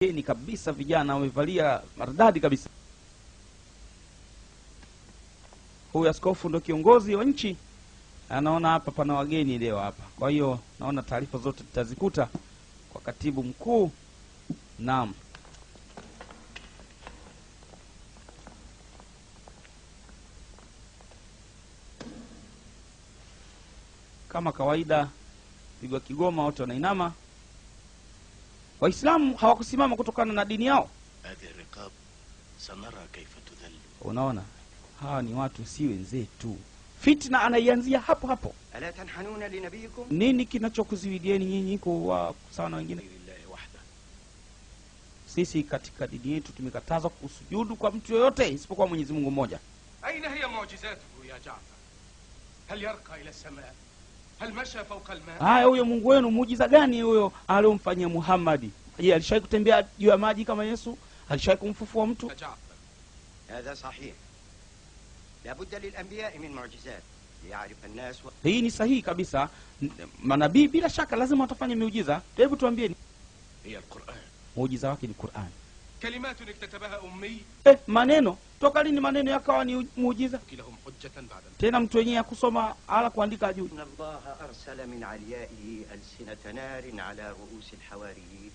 Ni kabisa vijana wamevalia maridadi kabisa. Huyu askofu ndo kiongozi wa nchi. Anaona hapa pana wageni leo hapa. Kwa hiyo naona taarifa zote tutazikuta kwa katibu mkuu. Naam. Kama kawaida pigwa kigoma wote wanainama. Waislamu hawakusimama kutokana na dini yao. Unaona? Hawa ni watu si wenzetu. Fitna anaianzia hapo hapo. Nini kinachokuziwidieni nyinyi kwa sawa na wengine? Sisi katika dini yetu tumekatazwa kusujudu kwa mtu yoyote isipokuwa Mwenyezi Mungu mmoja. Aina hiya mu'jizatuhu ya Ja'far? Hal yarqa ila as-samaa? Hal masha fawqa al-maa? Haya, huyo Mungu wenu muujiza gani huyo aliyomfanyia Muhammad? Je, alishawahi kutembea juu ya maji kama Yesu? Alishawahi kumfufua mtu? هذا صحيح. لابد للأنبياء من معجزات ليعرف الناس. Hii ni sahihi kabisa. Manabii bila shaka lazima watafanya miujiza. Hebu tuambieni. Hiya al-Qur'an. Muujiza wake ni Qur'an. Kalimatun iktatabaha ummi. Maneno. Toka lini maneno yakawa ni muujiza? Kilahum hujjatan ba'da. Tena mtu wenyewe kusoma ala kuandika juu. Inna Allah arsala min aliyaihi alsinata narin ala ru'usi alhawariyin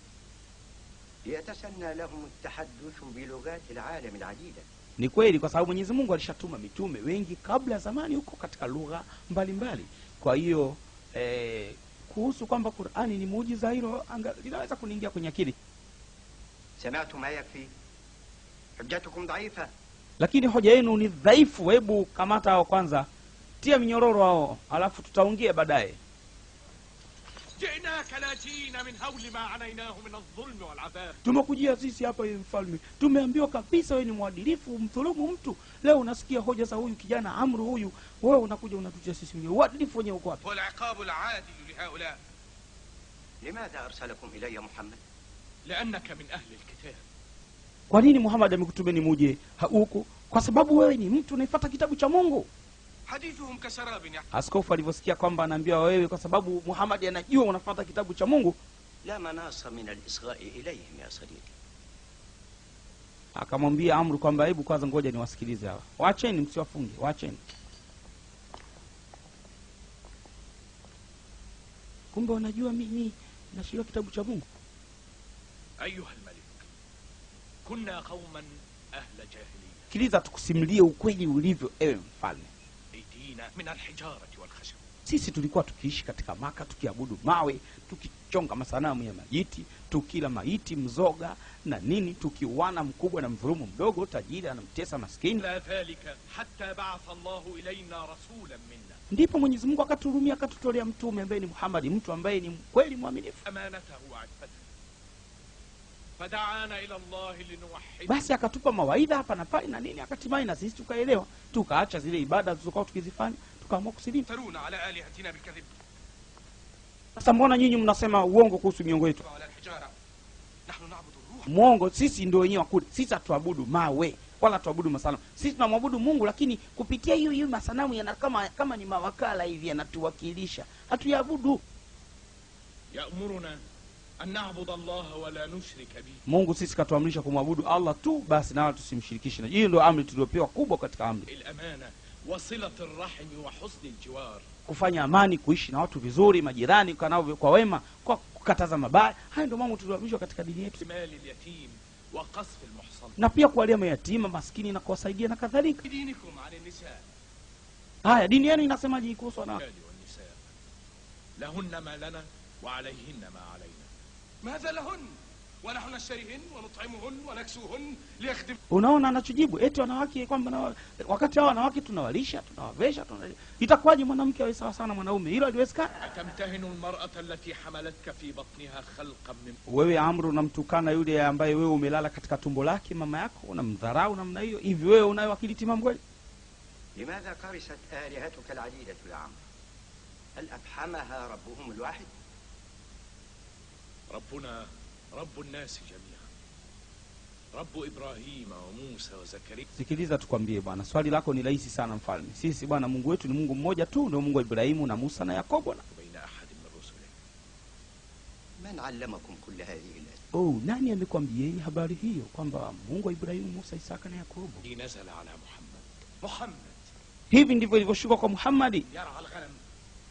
liyatasanna lahum at-tahadduth bi lughati al-alam al-adida. Ni kweli kwa sababu Mwenyezi Mungu alishatuma mitume wengi kabla zamani huko katika lugha mbalimbali. Kwa hiyo kuhusu kwamba Qur'ani ni muujiza hilo linaweza kuniingia kwenye akili. Sami'tu ma yakfi. Hujjatukum dha'ifa. Lakini hoja yenu ni dhaifu. Hebu kamata hao kwanza. Tia minyororo hao, alafu tutaongea baadaye. Jinaka la jina min hawli ma anainahu min adh-dhulm wal-'adhab. Tumekujia sisi hapa ewe mfalme. Tumeambiwa kabisa wewe ni mwadilifu, mdhulumu mtu. Leo unasikia hoja za huyu kijana Amru huyu. Wewe unakuja unatutia sisi wenyewe. Uadilifu wenyewe uko wapi? Wal-'iqab al-'adil li haula. Limadha arsalakum ilayya Muhammad? Li'annaka min ahli al-kitab. Kwa nini Muhammad amekutumeni muje huku? Kwa sababu wewe ni mtu unayefuata kitabu cha Mungu. Hadithuhum kasarabin. Askofu alivyosikia kwamba anaambiwa wewe kwa sababu Muhammad anajua unafuata kitabu cha Mungu, la manasa min al-isgha'i ilayhim ya sadiqi. Akamwambia Amru kwamba hebu kwanza ngoja niwasikilize hawa. Waacheni, msiwafunge, waacheni. Kumbe wanajua mimi nashika kitabu cha Mungu. Ayuha al-malik. Kunna qauman ahla jahiliya. Sikiliza tukusimulie ukweli ulivyo ewe mfalme. Min al-hijarati wal-khashab. Sisi tulikuwa tukiishi katika Maka tukiabudu mawe, tukichonga masanamu ya majiti, tukila maiti mzoga na nini, tukiuana mkubwa na mdhulumu mdogo, tajiri anamtesa maskini. La dhalika hatta ba'atha Allahu ilayna rasulan minna. Ndipo Mwenyezi Mungu akaturumia akatutolea mtume ambaye ni Muhammad, mtu ambaye ni kweli mwaminifu. Amanatahu wa ifatahu. Fada'ana ila Allah linuwahhid. Basi akatupa mawaidha hapa na pale na nini, akatimai na sisi tukaelewa, tukaacha zile ibada tulizokuwa tukizifanya, tukaamua kusilimu. Taruna ala alihatina bilkadhib. Sasa mbona nyinyi mnasema uongo kuhusu miungu yetu? Nahnu na'budu ar-ruh. Muongo, sisi ndio wenyewe wakuli. Sisi hatuabudu mawe wala tuabudu masanamu. Sisi tunamwabudu Mungu, lakini kupitia hiyo masanamu yana kama ni mawakala hivi yanatuwakilisha. Hatuyaabudu. Ya'muruna an na'budu Allah wa la nushrika bihi. Mungu sisi katuamrisha kumwabudu Allah tu basi, na tusimshirikishe. Na hiyo ndio amri tuliyopewa kubwa katika amri. Al-amana wa silatu ar-rahim wa husn al-jiwar. Kufanya amani, kuishi na watu vizuri, majirani kanao kwa wema, kwa kukataza mabaya. Hayo ndio mambo tuliyoamrishwa katika dini yetu. Mali al-yatim wa qasf al-muhsan. Na pia kuwalia mayatima, maskini na kuwasaidia na kadhalika. Dinikum 'ala an-nisa. Haya, dini yenu inasemaje kuhusu wanawake? Lahunna ma lana wa alayhinna ma alayna. Madha lahun wa nahnu nashrihin wa nut'imuhun wa naksuhun liyakhdim. Unaona anachojibu eti wanawake kwamba wakati hao wanawake tunawalisha, tunawavesha, itakuwaje mwanamke awe sawa sana mwanaume? Hilo haliwezekani. Atamtahinu almar'ata allati hamalatka fi batniha khalqan min. Wewe Amru unamtukana yule ambaye wewe umelala katika tumbo lake mama yako, unamdharau namna hiyo. Hivi wewe unayo akili timamu kweli? Limadha qarisat alihatuka al'adidatu ya Amr? Hal afhamaha rabbuhum alwahid? ربنا رب الناس جميعا رب إبراهيم وموسى وزكريا. Sikiliza tukwambie bwana, swali lako ni rahisi sana mfalme. Sisi bwana Mungu wetu ni Mungu mmoja tu, ndio Mungu wa Ibrahimu na Musa na Yakobo na baina ahad min rusuli. من علمكم كل هذه الأسماء؟ nani amekwambieni habari hiyo kwamba Mungu wa Ibrahimu, Musa, Isaka na Yakobo? نزل على محمد. Hivi ndivyo ilivyoshuka kwa Muhammad. يرعى الغنم.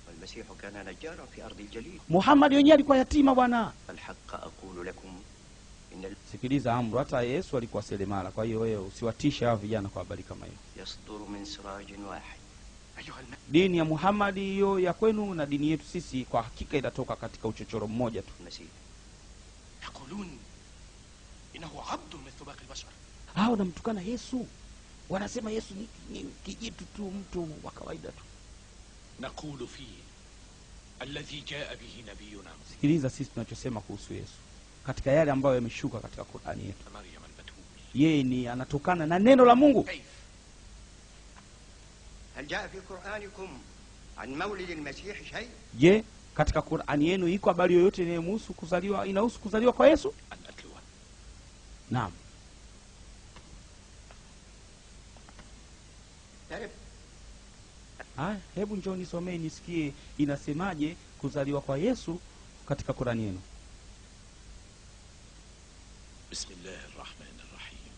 والمسيح كان نجارا في أرض الجليل. Muhammad yeye alikuwa yatima bwana. الحق أقول لكم إن Sikiliza Amru, hata Yesu alikuwa selemala. Kwa hiyo wewe usiwatishe hao vijana kwa habari kama hiyo. يصدر من سراج واحد. Dini ya Muhammad hiyo ya kwenu na dini yetu sisi kwa hakika inatoka katika uchochoro mmoja tu. المسيح. يقولون إنه عبد مثل باقي البشر. Hao namtukana Yesu. Wanasema Yesu ni kijitu tu, mtu wa kawaida tu. نقول فيه الذي جاء به نبينا. Sikiliza sisi tunachosema kuhusu Yesu katika yale ambayo yameshuka katika Qur'ani yetu. مريم البتول. Yeye ni anatokana na neno la Mungu. كيف؟ هل جاء في قرآنكم عن مولد المسيح شيء؟ Je, katika Qur'ani yenu iko habari yoyote inayohusu kuzaliwa kwa Yesu? أن أتلوه. Naam. تعرف Hebu njoo nisomee nisikie inasemaje kuzaliwa kwa Yesu katika Qur'ani yenu. بسم الله الرحمن الرحيم.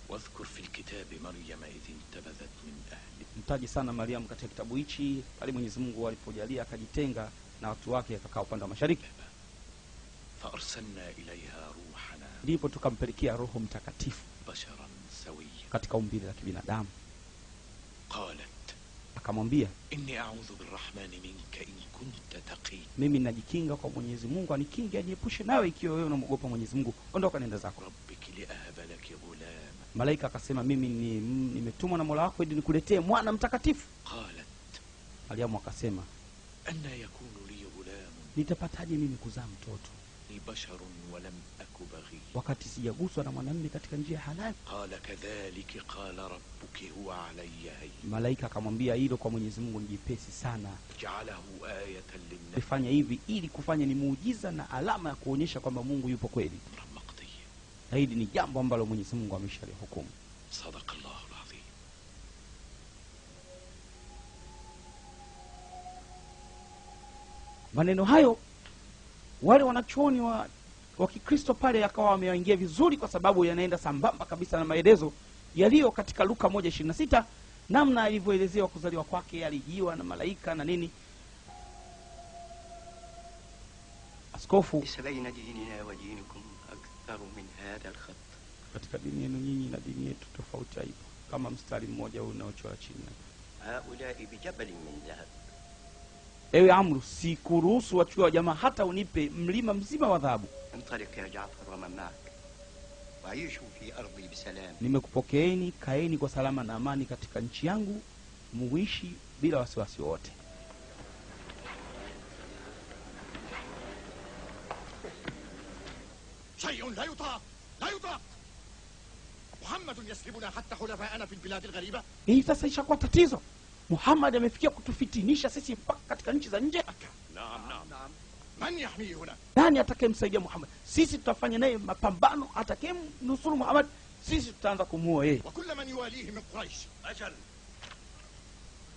واذكر في الكتاب مريم إذ انتبذت من أهله. Mtaji sana Mariam katika kitabu hichi pale Mwenyezi Mungu alipojalia akajitenga na watu wake akakaa upande wa mashariki. فأرسلنا إليها روحنا. Ndipo tukampelekea Roho Mtakatifu بشرا سويا. katika umbile la kibinadamu. قالت Akamwambia, إني أعوذ بالرحمن منك إن كنت تقي. mimi ninajikinga kwa Mwenyezi Mungu anikinge aniepushe nawe ikiwa wewe unamwogopa Mwenyezi Mungu. Ondoka nenda zako. ربك لأهب لك غلاما. Malaika akasema, mimi nimetumwa na Mola wako ili nikuletee mwana mtakatifu. قالت Mariamu akasema, أن يكون لي غلام nitapataje mimi kuzaa mtoto لي بشر ولم أك بغي. wakati sijaguswa na mwanamume katika njia halali? قال كذلك قال ربك هو علي هين. Malaika akamwambia, hilo kwa Mwenyezi Mungu ni jepesi sana. جعله آية للناس. Nifanya hivi ili kufanya ni muujiza na alama ya kuonyesha kwamba Mungu yupo kweli. مقضية. Na hili ni jambo ambalo Mwenyezi Mungu ameshalihukumu. صدق الله العظيم. Maneno hayo wale wanachuoni wa Kikristo pale akawa wamewaingia vizuri, kwa sababu yanaenda sambamba kabisa na maelezo yaliyo katika Luka 1:26, namna alivyoelezewa kuzaliwa kwake, alijiwa na malaika na nini. Askofu, ليس بين ديننا ودينكم أكثر من هذا الخط. katika dini yenu nyinyi na dini yetu tofauti haipo kama mstari mmoja huu unaochora chini. هؤلاء بجبل من ذهب. Ewe Amru, sikuruhusu wachukue wa jamaa hata unipe mlima mzima wa dhahabu. انطلق يا جعفر ومن معك وعيشوا في أرضي بسلام. Nimekupokeeni, kaeni kwa salama na amani katika nchi yangu, muishi bila wasiwasi wote. شيء لا يطاق لا يطاق. محمد يسلبنا حتى حلفاءنا في البلاد الغريبة. Hii sasa ishakuwa tatizo. Muhammad amefikia kutufitinisha sisi mpaka katika nchi za nje. نعم نعم. من يحميه هنا؟ Nani atakayemsaidia Muhammad? Sisi tutafanya naye mapambano, atakayemnusuru Muhammad sisi tutaanza kumuua yeye. وكل من يواليه من قريش. أجل.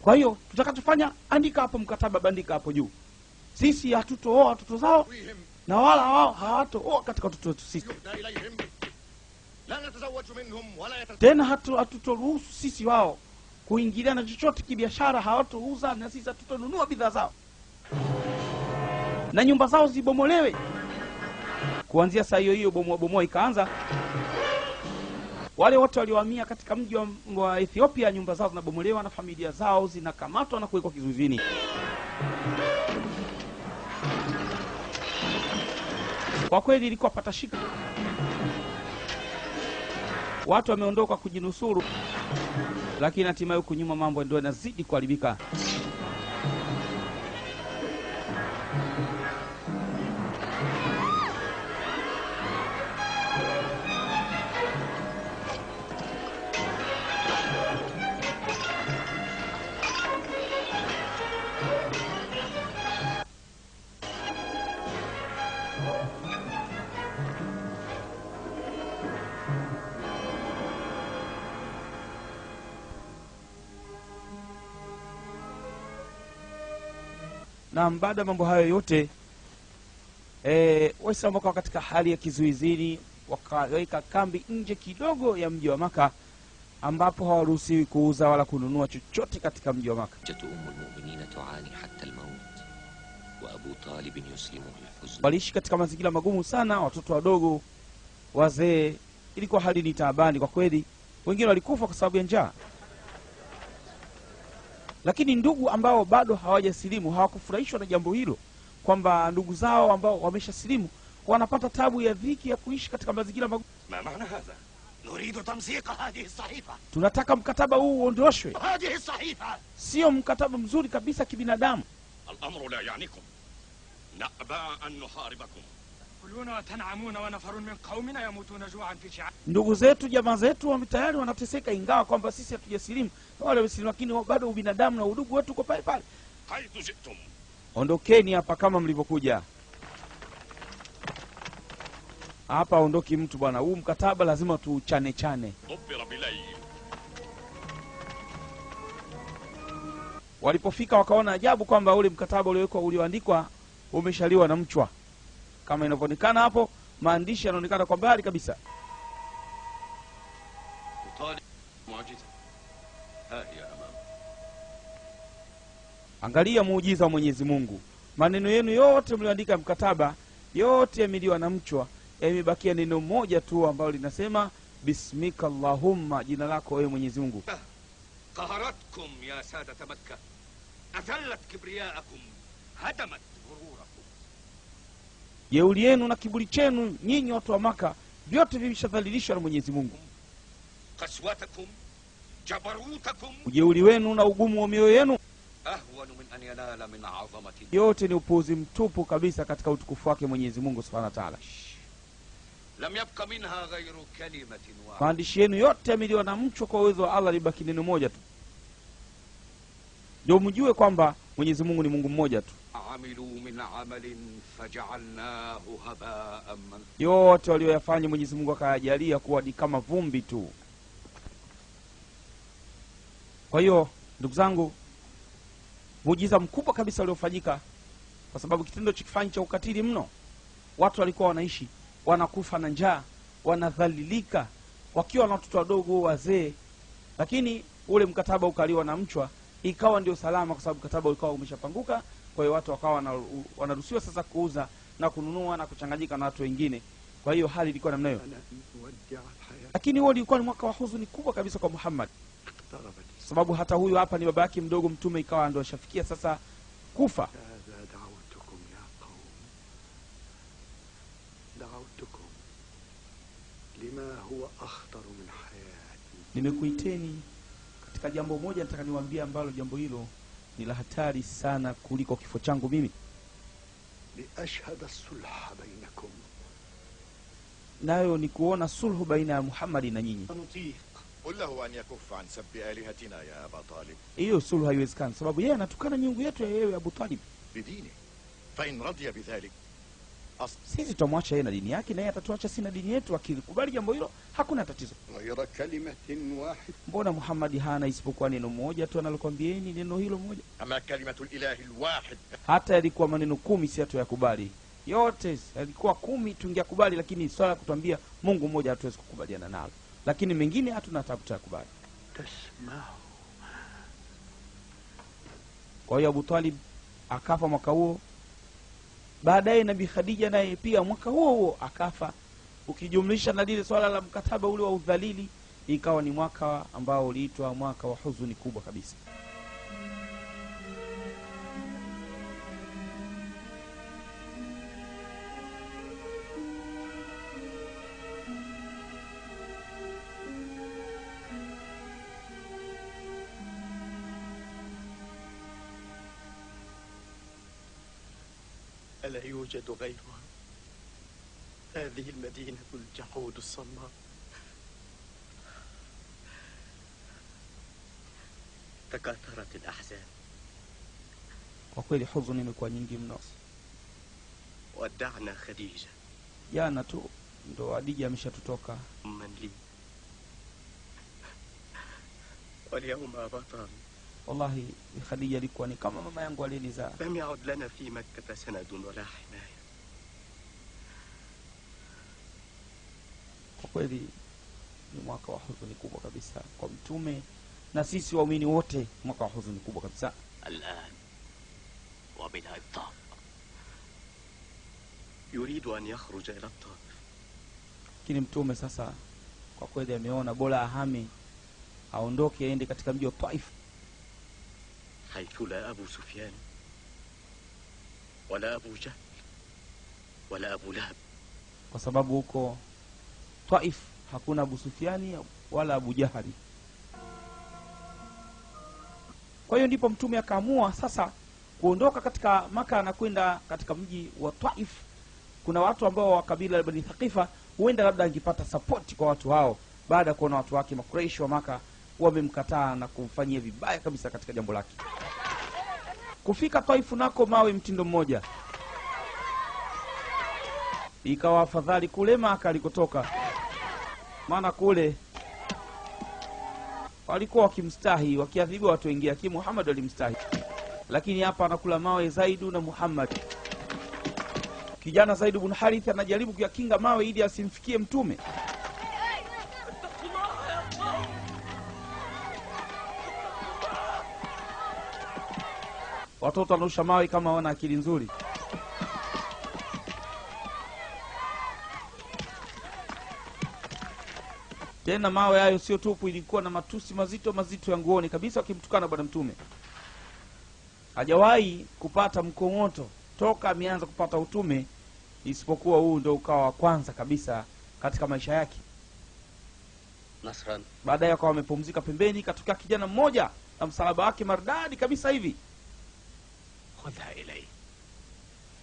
Kwa hiyo tutakachofanya, andika hapo mkataba, bandika hapo juu. Sisi hatutooa watoto zao ويهم na wala wao hawatooa katika watoto wetu sisi. يهدى إليهم. لا نتزوج منهم ولا Tena hatutoruhusu sisi wao kuingilia na chochote kibiashara, hawatouza na sisi hatutonunua bidhaa zao, na nyumba zao zibomolewe. Kuanzia saa hiyo bomoa ikaanza. Wale wote waliohamia katika mji wa Ethiopia, nyumba zao zinabomolewa na familia zao zinakamatwa na kuwekwa kizuizini. Kwa kweli ilikuwa patashika. Watu wameondoka kujinusuru, lakini hatimaye huku nyuma mambo ndio yanazidi kuharibika. Na baada ya mambo hayo yote, Waislamu wakawa katika hali ya kizuizini, wakaweka kambi nje kidogo ya mji wa Maka, ambapo hawaruhusiwi kuuza wala kununua chochote katika mji wa Maka. Waliishi katika mazingira magumu sana, watoto wadogo, wazee, ilikuwa hali ni taabani kwa kweli. Wengine walikufa kwa sababu ya njaa. Lakini ndugu ambao bado hawajasilimu hawakufurahishwa na jambo hilo, kwamba ndugu zao ambao wameshasilimu wanapata tabu ya dhiki ya kuishi katika mazingira magumu. ما معنى هذا؟ نريد تمزيق هذه الصحيفة. Tunataka mkataba huu uondoshwe. هذه الصحيفة Sio mkataba mzuri kabisa kibinadamu. الأمر لا يعنيكم. نأبى أن نحاربكم. كلون وتنعمون ونفر من قومنا يموتون جوعا في شعاب. Ndugu zetu, jamaa zetu tayari wanateseka, ingawa kwamba sisi hatujasilimu, wale wamesilimu, lakini bado ubinadamu na udugu wetu uko pale pale. حيث جئتم. Ondokeni hapa kama mlivyokuja. Hapa ondoki mtu bwana, huu mkataba lazima tuchane chane. ضبر بليل. Walipofika wakaona ajabu kwamba ule mkataba ulioandikwa umeshaliwa na mchwa. Kama inavyoonekana hapo, maandishi yanaonekana kwa mbali kabisa. طالب معجزة. ها هي أمام. Angalia muujiza wa Mwenyezi Mungu. Maneno yenu yote mlioandika mkataba, yote yameliwa na mchwa. Yamebakia neno moja tu ambalo linasema bismika Allahumma, jina lako wewe Mwenyezi Mungu. قهرتكم يا سادة مكة. أذلت كبرياءكم. هدمت غروركم. Jeuri yenu na kiburi chenu nyinyi watu wa Maka vyote vimeshadhalilishwa na Mwenyezi Mungu. قسوتكم. جبروتكم. Ujeuri wenu na ugumu wa mioyo yenu أهون من أن ينال من عظمة. yote ni upuuzi mtupu kabisa katika utukufu wake Mwenyezi Mungu Subhanahu wa Ta'ala. لم يبق منها غير كلمة واحدة. Maandishi yenu yote yameliwa na mchwa, kwa uwezo wa Allah libaki neno moja tu. Ndio mjue kwamba Mwenyezi Mungu ni Mungu mmoja tu. عملوا من عمل فجعلناه هباء منثورا. Yote walioyafanya Mwenyezi Mungu akayajalia kuwa ni kama vumbi tu. Kwa hiyo ndugu zangu, muujiza mkubwa kabisa uliofanyika, kwa sababu kitendo chikifanya cha ukatili mno. Watu walikuwa wanaishi wanakufa na njaa, wanadhalilika, wakiwa na watoto wadogo, wazee, lakini ule mkataba ukaliwa na mchwa, ikawa ndio salama, kwa sababu mkataba ulikuwa umeshapanguka. Kwa hiyo watu wakawa wanaruhusiwa sasa kuuza na kununua na kuchanganyika na watu wengine. Kwa hiyo hali ilikuwa namna hiyo. Lakini huo ulikuwa ni mwaka wa huzuni kubwa kabisa kwa Muhammad, sababu hata huyu hapa ni baba yake mdogo Mtume, ikawa ndio ashafikia sasa kufa. Nimekuiteni katika jambo moja, nataka niwaambie ambalo jambo hilo ni la hatari sana kuliko kifo changu mimi. Nayo ni kuona sulhu baina ya Muhammad na nyinyi. قل له أن يكف عن سب آلهتنا يا أبا طالب. Hiyo sulhu haiwezekani, sababu yeye anatukana miungu yetu ya wewe Abu Talib. بدينه فإن رضي بذلك Sisi tutamwacha yeye na dini yake, na yeye atatuacha sisi na dini yetu. Akikubali jambo hilo hakuna tatizo. غير كلمة واحدة. Mbona Muhammad hana isipokuwa neno moja tu analokuambieni, neno hilo moja? أما كلمة الإله الواحد. Hata yalikuwa maneno 10 si hatuyakubali. Yote yalikuwa 10 tungekubali, lakini swala kutuambia Mungu mmoja hatuwezi kukubaliana nalo. Lakini mengine hatuna tabu tukubali. Kwa hiyo Abu Talib akafa mwaka huo. Baadaye Nabii Khadija naye pia mwaka huo akafa. Ukijumlisha na lile swala la mkataba ule wa udhalili, ikawa ni mwaka ambao uliitwa mwaka wa huzuni kubwa kabisa. ألا يوجد غيرها؟ هذه المدينة الجحود الصماء. تكاثرت الأحزان. Kwa kweli huzuni imekuwa nyingi mno. ودعنا خديجة. Jana tu ndo Khadija ameshatutoka. من لي. واليوم أبا طالب. Wallahi Khadija alikuwa ni kama mama yangu aliyelizaa. لم يعد لنا في مكة سند ولا حماية. Kwa kweli ni mwaka wa huzuni kubwa kabisa kwa mtume na sisi waumini wote, mwaka wa huzuni kubwa kabisa. الآن وبلا إبطاء يريد أن يخرج إلى الطائف. Lakini mtume sasa kwa kweli ameona bora ahame, aondoke aende katika mji wa Taif, حيث لا أبو سفيان ولا أبو جهل ولا أبو لهب. kwa sababu huko Taif hakuna Abu Sufyani wala Abu Jahali. Kwa hiyo ndipo mtume akaamua sasa kuondoka katika Maka na kwenda katika mji wa Taif. Kuna watu ambao wa kabila la Bani Thaqifa, huenda labda angepata support kwa watu hao baada ya kuona watu wake Makuraishi wa Maka wamemkataa na kumfanyia vibaya kabisa katika jambo lake. Kufika Taif nako mawe mtindo mmoja, ikawa afadhali kule Maka alikotoka, maana kule walikuwa wakimstahi, wakiadhibu watu wengine, lakini Muhammad alimstahi. Lakini hapa anakula mawe Zaidu na Muhammad. Kijana Zaid ibn Harith anajaribu kuyakinga mawe ili asimfikie mtume. Watoto wanarusha mawe kama wana akili nzuri. Tena mawe hayo sio tupu, ilikuwa na matusi mazito mazito ya nguoni kabisa, wakimtukana bwana mtume. Hajawahi kupata mkongoto toka ameanza kupata utume, isipokuwa huu ndio ukawa wa kwanza kabisa katika maisha yake. نصرا. Baadaye akawa amepumzika pembeni, katokea kijana mmoja na msalaba wake maridadi kabisa hivi, خذها إلي.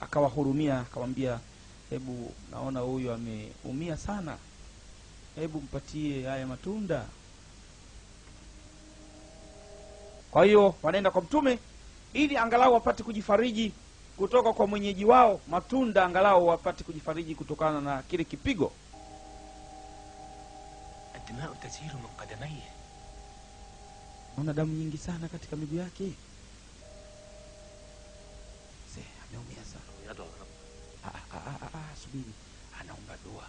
akawahurumia, akamwambia, hebu naona huyu ameumia sana, hebu mpatie haya matunda. Kwa hiyo wanaenda kwa mtume ili angalau wapate kujifariji kutoka kwa mwenyeji wao, matunda angalau wapate kujifariji kutokana na kile kipigo. الدماء تسيل من قدميه. Naona damu nyingi sana katika miguu yake. Ameumia sana. يدعو رب. Subiri, anaomba dua.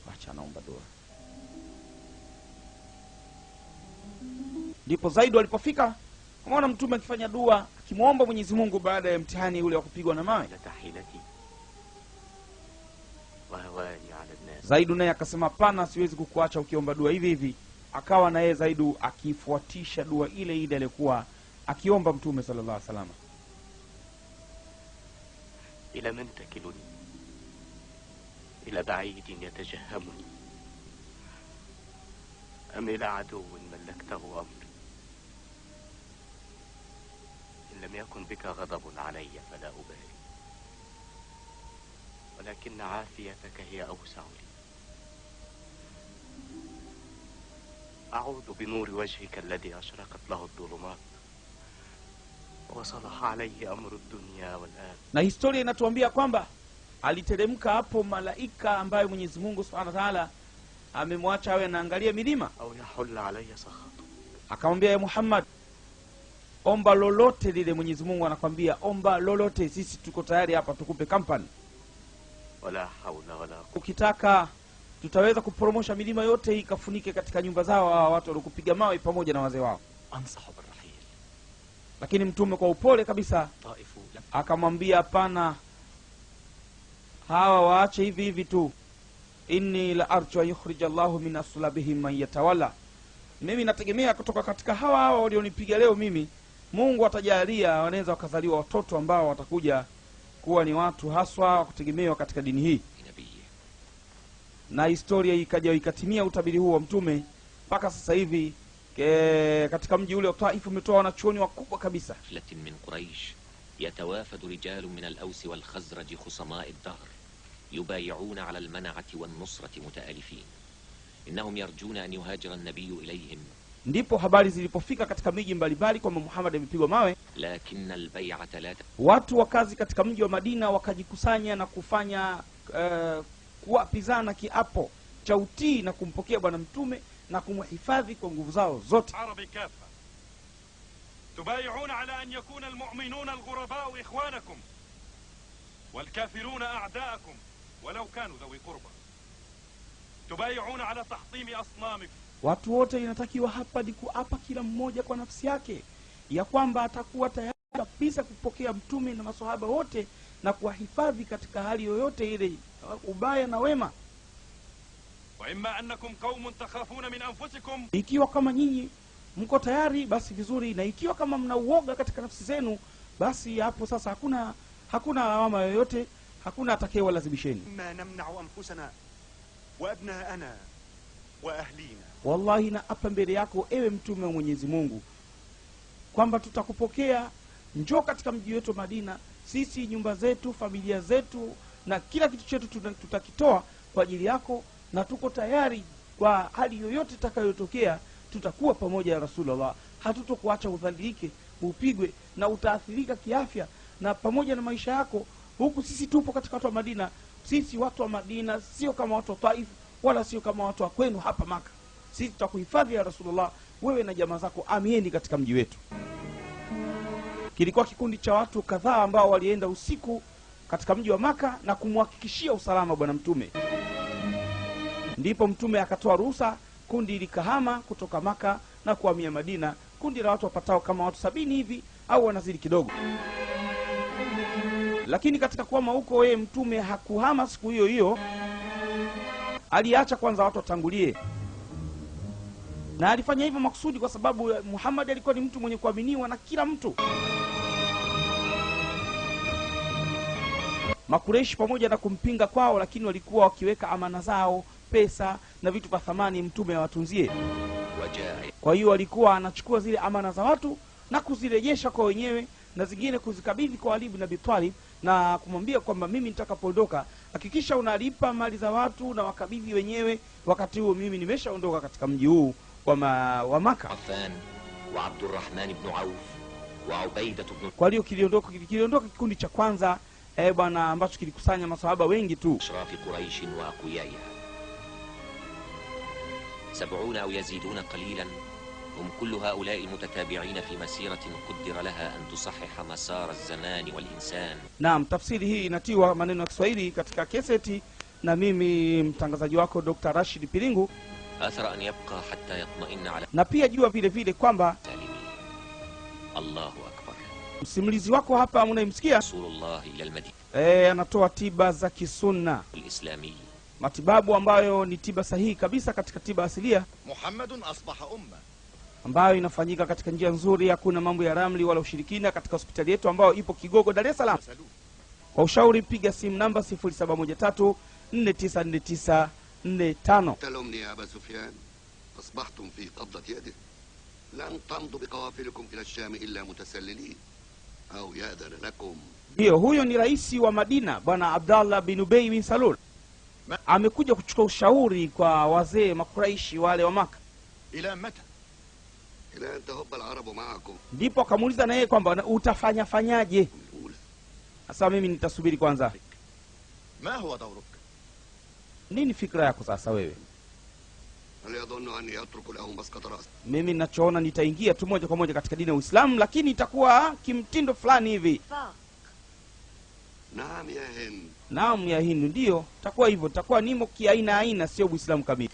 Wacha anaomba dua. Ndipo Zaid alipofika, kumwona mtume akifanya dua, akimwomba Mwenyezi Mungu baada ya mtihani ule wa kupigwa na mawe. لتحيلتي وهواني على الناس. Zaidu naye akasema, hapana, siwezi kukuacha ukiomba dua hivi hivi. Akawa na yeye Zaidu akifuatisha dua ile ile alikuwa akiomba mtume sallallahu alaihi wasallam. إلى من تكلني؟ إلى بعيد يتجهمني أم إلى عدو ملكته أمري؟ إن لم يكن بك غضب علي فلا أبالي، ولكن عافيتك هي أوسع لي. أعوذ بنور وجهك الذي أشرقت له الظلمات وصلح عليه أمر الدنيا والآخرة. Na historia inatuambia kwamba aliteremka hapo malaika ambaye Mwenyezi Mungu Subhanahu wa Ta'ala amemwacha awe anaangalia milima, أو يحل علي سخط. akamwambia, ya Muhammad, omba lolote lile. Mwenyezi Mungu anakwambia omba lolote, sisi tuko tayari hapa tukupe kampani. ولا حول ولا قوة. Ukitaka tutaweza kupromosha milima yote hii ikafunike katika nyumba zao hawa watu waliokupiga mawe pamoja na wazee wao. أنصح بالرحيل. Lakini mtume kwa upole kabisa طائف لم. akamwambia, hapana, hawa waache hivi hivi tu. Inni la arju yukhrij Allahu min aslabihim man yatawalla, mimi nategemea kutoka katika hawa walionipiga leo mimi, Mungu atajalia wanaweza wakazaliwa watoto ambao watakuja kuwa ni watu haswa wa kutegemewa katika dini hii. Na historia ikaja ikatimia utabiri huu wa mtume mpaka sasa hivi. Katika mji ule wa Taif umetoa wanachuoni wakubwa kabisa. من قريش يتوافد رجال من الأوس والخزرج خصماء الدهر يبايعون على المنعة والنصرة متآلفين إنهم يرجون أن يهاجر النبي إليهم. Ndipo habari zilipofika katika miji mbalimbali kwamba Muhammad amepigwa mawe, لكن البيعة لا watu wakazi katika mji wa Madina wakajikusanya na kufanya kuapizana kiapo cha utii na kumpokea bwana mtume na kumhifadhi kwa nguvu zao zote. عربي كافة تبايعون على أن يكون المؤمنون الغرباء إخوانكم والكافرون أعداءكم ولو كانوا ذوي قربى. تبايعون على تحطيم أصنامكم. Watu wote inatakiwa hapa ni kuapa kila mmoja kwa nafsi yake ya kwamba atakuwa tayari kabisa kupokea mtume na maswahaba wote na kuwahifadhi katika hali yoyote ile, ubaya na wema. وإما أنكم قوم تخافون من أنفسكم. Ikiwa kama nyinyi mko tayari basi vizuri, na ikiwa kama mna uoga katika nafsi zenu basi hapo sasa hakuna lawama yoyote, hakuna atakayewalazimisheni. ما نمنع أنفسنا وأبناءنا وأهلينا. Wallahi na hapa mbele yako ewe mtume wa Mwenyezi Mungu kwamba tutakupokea, njoo katika mji wetu Madina, sisi nyumba zetu, familia zetu na kila kitu chetu tutakitoa kwa ajili yako, na tuko tayari kwa hali yoyote itakayotokea, tutakuwa pamoja ya Rasulullah, hatutokuacha udhalilike, upigwe na utaathirika kiafya na pamoja na maisha yako. Huku sisi tupo katika watu wa Madina, sisi watu wa Madina sio kama watu wa Taif wala sio kama watu wa kwenu hapa Maka. Sisi tutakuhifadhi ya Rasulullah, wewe na jamaa zako, amieni katika mji wetu. Kilikuwa kikundi cha watu kadhaa ambao walienda usiku katika mji wa Maka na kumhakikishia usalama bwana mtume. Ndipo mtume akatoa ruhusa, kundi likahama kutoka Maka na kuhamia Madina, kundi la watu wapatao kama watu 70 hivi au wanazidi kidogo. Lakini katika kuhama huko yeye mtume hakuhama siku hiyo hiyo, aliacha kwanza watu watangulie. Na alifanya hivyo makusudi kwa sababu Muhammad alikuwa ni mtu mwenye kuaminiwa na kila mtu. Makureishi pamoja na kumpinga kwao, lakini walikuwa wakiweka amana zao, pesa na vitu vya thamani mtume awatunzie. Kwa hiyo walikuwa anachukua zile amana za watu na kuzirejesha kwa wenyewe na zingine kuzikabidhi kwa Ali ibn Abi Talib na kumwambia kwamba mimi nitakapoondoka hakikisha unalipa mali za watu na wakabidhi wenyewe, wakati huo mimi nimeshaondoka katika mji huu wa Maka. wa Abdurrahman ibn Auf wa Ubaidah ibn. Kwa hiyo kiliondoka kikundi cha kwanza bwana ambacho kilikusanya maswahaba wengi tu. Sharafi Quraish wa aqwiyaiha 70 au yaziduna qalilan هم كل هؤلاء المتتابعين في مسيرة قدر لها أن تصحح مسار الزمان والإنسان. Naam, tafsiri hii inatiwa maneno ya Kiswahili katika keseti na mimi mtangazaji wako Dr. Rashid Pilingu. أثر أن يبقى حتى يطمئن على. Na pia jua vile vile kwamba الله أكبر. msimulizi wako hapa unayemsikia Rasulullah ila al-Madina. Anatoa tiba za kisunna al-Islami. Matibabu ambayo ni tiba sahihi kabisa katika tiba asilia. Muhammadun asbaha umma, ambayo inafanyika katika njia nzuri, hakuna mambo ya ramli wala ushirikina, katika hospitali yetu ambayo ipo Kigogo, Dar es Salaam. Kwa ushauri piga simu namba 0713 494945. تلومني يا أبا سفيان، أصبحتم في قبضة يده، لن تمضوا بقوافلكم إلى الشام إلا متسللين أو يأذن لكم. Ndio, huyo ni rais wa Madina bwana Abdallah bin Ubay bin Salul. Amekuja kuchukua ushauri kwa wazee Makuraishi wale wa Maka. ila mata? إلى أن تهب العرب معكم. Ndipo akamuuliza na yeye kwamba utafanya fanyaje? Sasa mimi nitasubiri kwanza. ma huwa dawruk? Nini fikra yako sasa wewe? هل يظن أن يترك له مسقط رأس؟ Mimi ninachoona nitaingia tu moja kwa moja katika dini ya Uislamu, lakini itakuwa kimtindo fulani hivi. نعم يا هند. Naam ya Hindu, ndio itakuwa hivyo, itakuwa nimo kiaina, sio Uislamu kamili.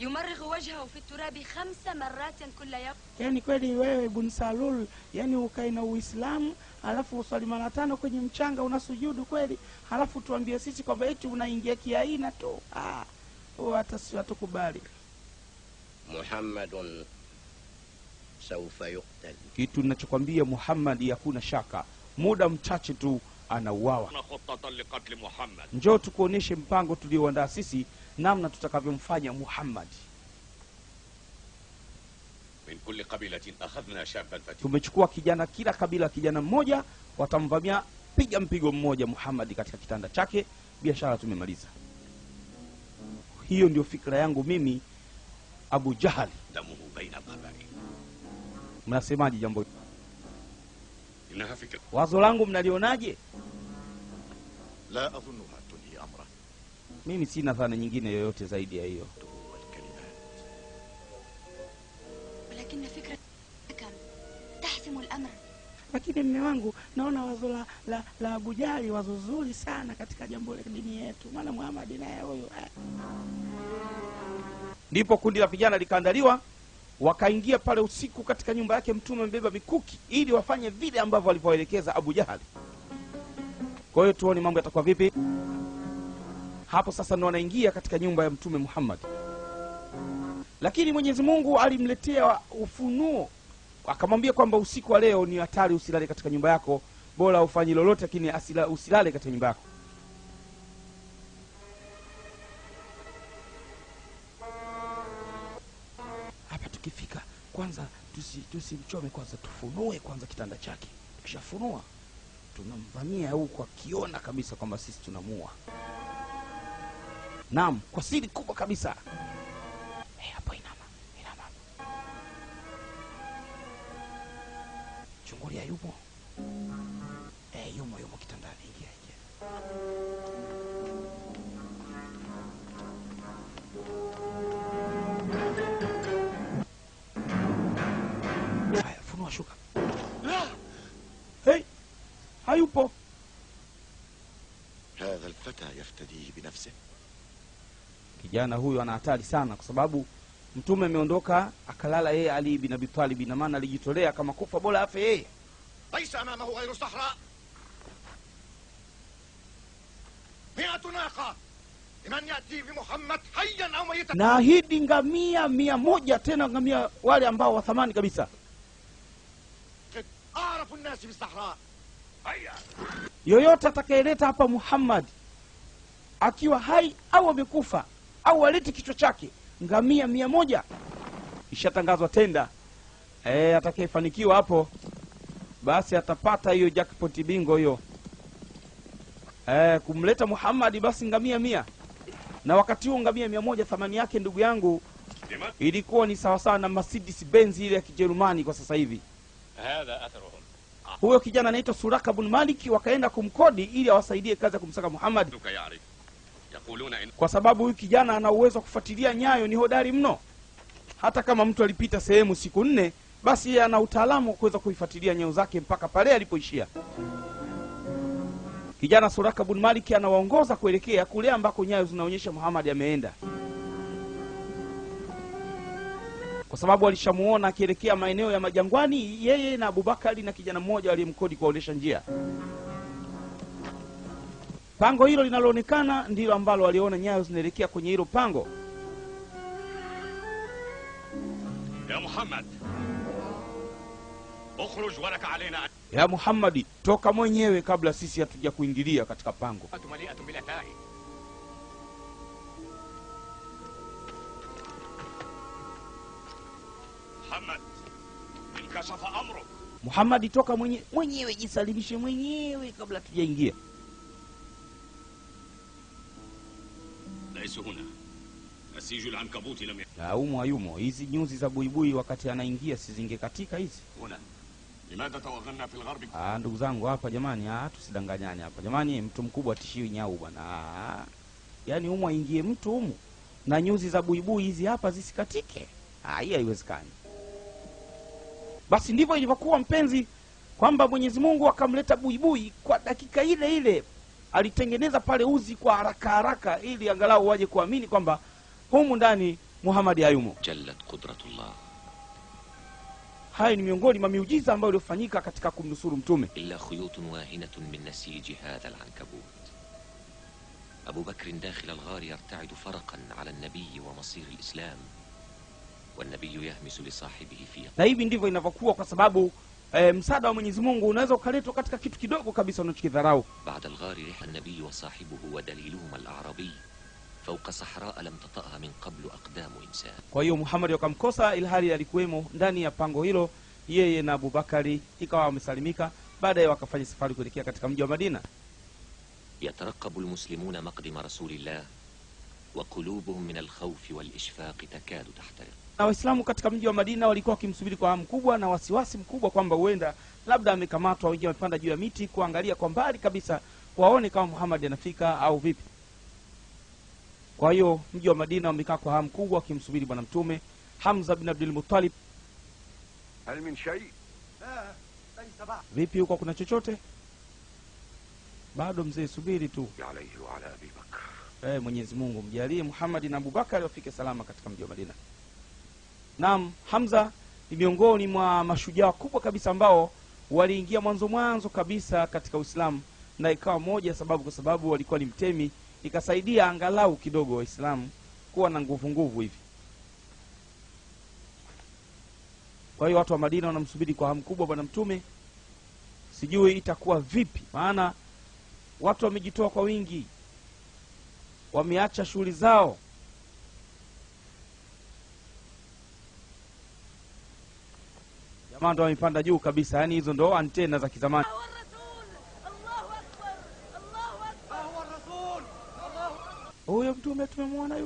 يمرغ وجهه في التراب 5 مرات كل يوم. Yani kweli wewe Ibn Salul, yani ukae na Uislamu alafu uswali mara 5 kwenye mchanga unasujudu kweli, alafu tuambie sisi kwamba eti unaingia kiaina tu? Hata si watukubali. Muhammadun sawfa yuqtal. Kitu ninachokwambia Muhammad, hakuna shaka muda mchache tu anauawa. Njoo tukuoneshe mpango tulioandaa sisi, namna tutakavyomfanya Muhammad. min kulli qabilatin akhadhna shaban fatih. Tumechukua kijana, kila kabila kijana mmoja, watamvamia, piga mpigo mmoja Muhammad katika kitanda chake, biashara tumemaliza. Hiyo ndio fikra yangu mimi Abu Jahal. damuhu baina qabail. Mnasemaje jambo hili? Inaha fikra. Wazo langu mnalionaje? la adhunnuha tunhi amra. Mimi sina dhana nyingine yoyote zaidi ya hiyo. ولكن فكرة تحسم الأمر. lakini mume wangu naona wazo la Abu Jahali wazo zuri sana katika jambo la dini yetu, maana Muhammad naye huyo. Ndipo kundi la vijana likaandaliwa, wakaingia pale usiku katika nyumba yake Mtume mbeba mikuki ili wafanye vile ambavyo alivyoelekeza Abu Jahali. Kwa hiyo tuone mambo yatakuwa vipi. Hapo sasa ndo wanaingia katika nyumba ya Mtume Muhammad. Lakini Mwenyezi Mungu alimletea ufunuo, akamwambia kwamba usiku wa leo ni hatari, usilale katika nyumba yako, bora ufanye lolote lakini usilale katika nyumba yako. Hapa tukifika kwanza tusimchome kwanza, tufunue kwanza kitanda chake. Tukishafunua tunamvamia huko akiona kabisa kwamba sisi tunamua. Naam, kwa siri kubwa kabisa. Hapo inama. Chungulia yupo. Yumo kitandani, ingia. Haya, funua shuka. Hayupo. هذا الفتى يفتديه بنفسه. Kijana huyu ana hatari sana, kwa sababu Mtume ameondoka akalala yeye Ali bin Abi Talib, na maana alijitolea kama kufa bora afe yeye. ليس امامه غير صحراء. 100 ناقة لمن يأتي بمحمد حيا أو ميتا. Naahidi ngamia 100, tena ngamia wale ambao wa thamani kabisa. أعرف الناس بالصحراء. هيا. Yoyote atakayeleta hapa Muhammad akiwa hai au amekufa au alete kichwa chake, ngamia 100. Ishatangazwa tenda. Atakayefanikiwa hapo basi atapata hiyo jackpot bingo hiyo. Kumleta Muhammad basi ngamia 100. Na wakati huo ngamia 100 thamani yake, ndugu yangu, ilikuwa ni sawa sawa na Mercedes Benz ile ya Kijerumani kwa sasa hivi. Huyo kijana anaitwa Suraka bin Malik, wakaenda kumkodi ili awasaidie kazi ya kumsaka Muhammad. Kwa sababu huyu kijana ana uwezo wa kufuatilia nyayo, ni hodari mno. Hata kama mtu alipita sehemu siku 4, basi yeye ana utaalamu wa kuweza kuifuatilia nyayo zake mpaka pale alipoishia. Kijana Suraka bin Malik anawaongoza kuelekea kule ambako nyayo zinaonyesha Muhammad ameenda, kwa sababu alishamuona akielekea maeneo ya majangwani, yeye na Abubakari na kijana mmoja aliyemkodi kuwaonesha njia. Pango hilo linaloonekana ndilo ambalo waliona nyayo zinaelekea kwenye hilo pango. Ya Muhammad, ukhruj waraka alaina. Ya Muhammad, toka mwenyewe kabla sisi hatuja kuingilia katika pango. Muhammad, inkashafa amruk. Muhammad, toka mwenyewe, jisalimishe mwenyewe kabla tujaingia. Laisu huna. Asiju al-ankabuti lam hayumo. Hizi nyuzi za buibui wakati anaingia sizingekatika hizi. huna. Limadha tawaghalna fil gharbi? Ndugu zangu hapa jamani, tusidanganyane hapa. Jamani, mtu mkubwa tishiwi nyau bwana. Yaani humu aingie mtu humu na nyuzi za buibui hizi hapa zisikatike. Hii haiwezekani. Basi ndivyo ilivyokuwa mpenzi, kwamba Mwenyezi Mungu akamleta buibui kwa dakika ile ile. Alitengeneza pale uzi kwa haraka ili angalau waje kuamini kwamba humu ndani Muhammad hayumo. Jallat qudratullah. Hai ni miongoni mwa miujiza ambayo iliyofanyika katika kumnusuru mtume. Illa khuyutun wahinatun min nasiji hadha al-ankabut. Abu Bakr dakhil al-ghar yarta'idu farqan 'ala an-nabiy wa masir al-islam. والنبي يهمس لصاحبه فيه. Na hivi ndivyo inavyokuwa, kwa sababu msaada wa Mwenyezi Mungu unaweza ukaletwa katika kitu kidogo kabisa unachokidharau. بعد الغار رح النبي وصاحبه ودليلهم الأعرابي فوق صحراء لم تطأها من قبل أقدام إنسان. Kwa hiyo Muhammad wakamkosa ilhali alikuwemo ndani ya pango hilo, yeye na Abubakari, ikawa wamesalimika. Baadaye wakafanya safari kuelekea katika mji wa Madina. يترقب المسلمون مقدم رسول الله وقلوبهم من الخوف والإشفاق تكاد تحترق. Na Waislamu katika mji wa Madina walikuwa wakimsubiri kwa hamu kubwa na wasiwasi mkubwa kwamba huenda labda amekamatwa, wengine wamepanda juu ya miti kuangalia kwa mbali kabisa waone kama Muhammad anafika au vipi. Kwa hiyo mji wa Madina wamekaa kwa hamu kubwa wakimsubiri bwana mtume. Hamza bin Abdul Muttalib. هل من شيء؟ لا Vipi huko kuna chochote? Bado mzee, subiri tu. Mwenyezi Mungu mjalie Muhammad na Abubakar wafike salama katika mji wa Madina. Naam, Hamza ni miongoni mwa mashujaa kubwa kabisa ambao waliingia mwanzo kabisa katika Uislamu, na ikawa moja sababu, kwa sababu walikuwa ni mtemi, ikasaidia angalau kidogo Waislamu kuwa na nguvu hivi. Kwa hiyo watu wa Madina wanamsubiri kwa hamu kubwa bwana mtume. Sijui itakuwa vipi, maana watu wamejitoa kwa wingi, wameacha shughuli zao. Jamaa ndo wamepanda juu kabisa, yani hizo ndo antena za kizamani. Huyo mtume tumemwona,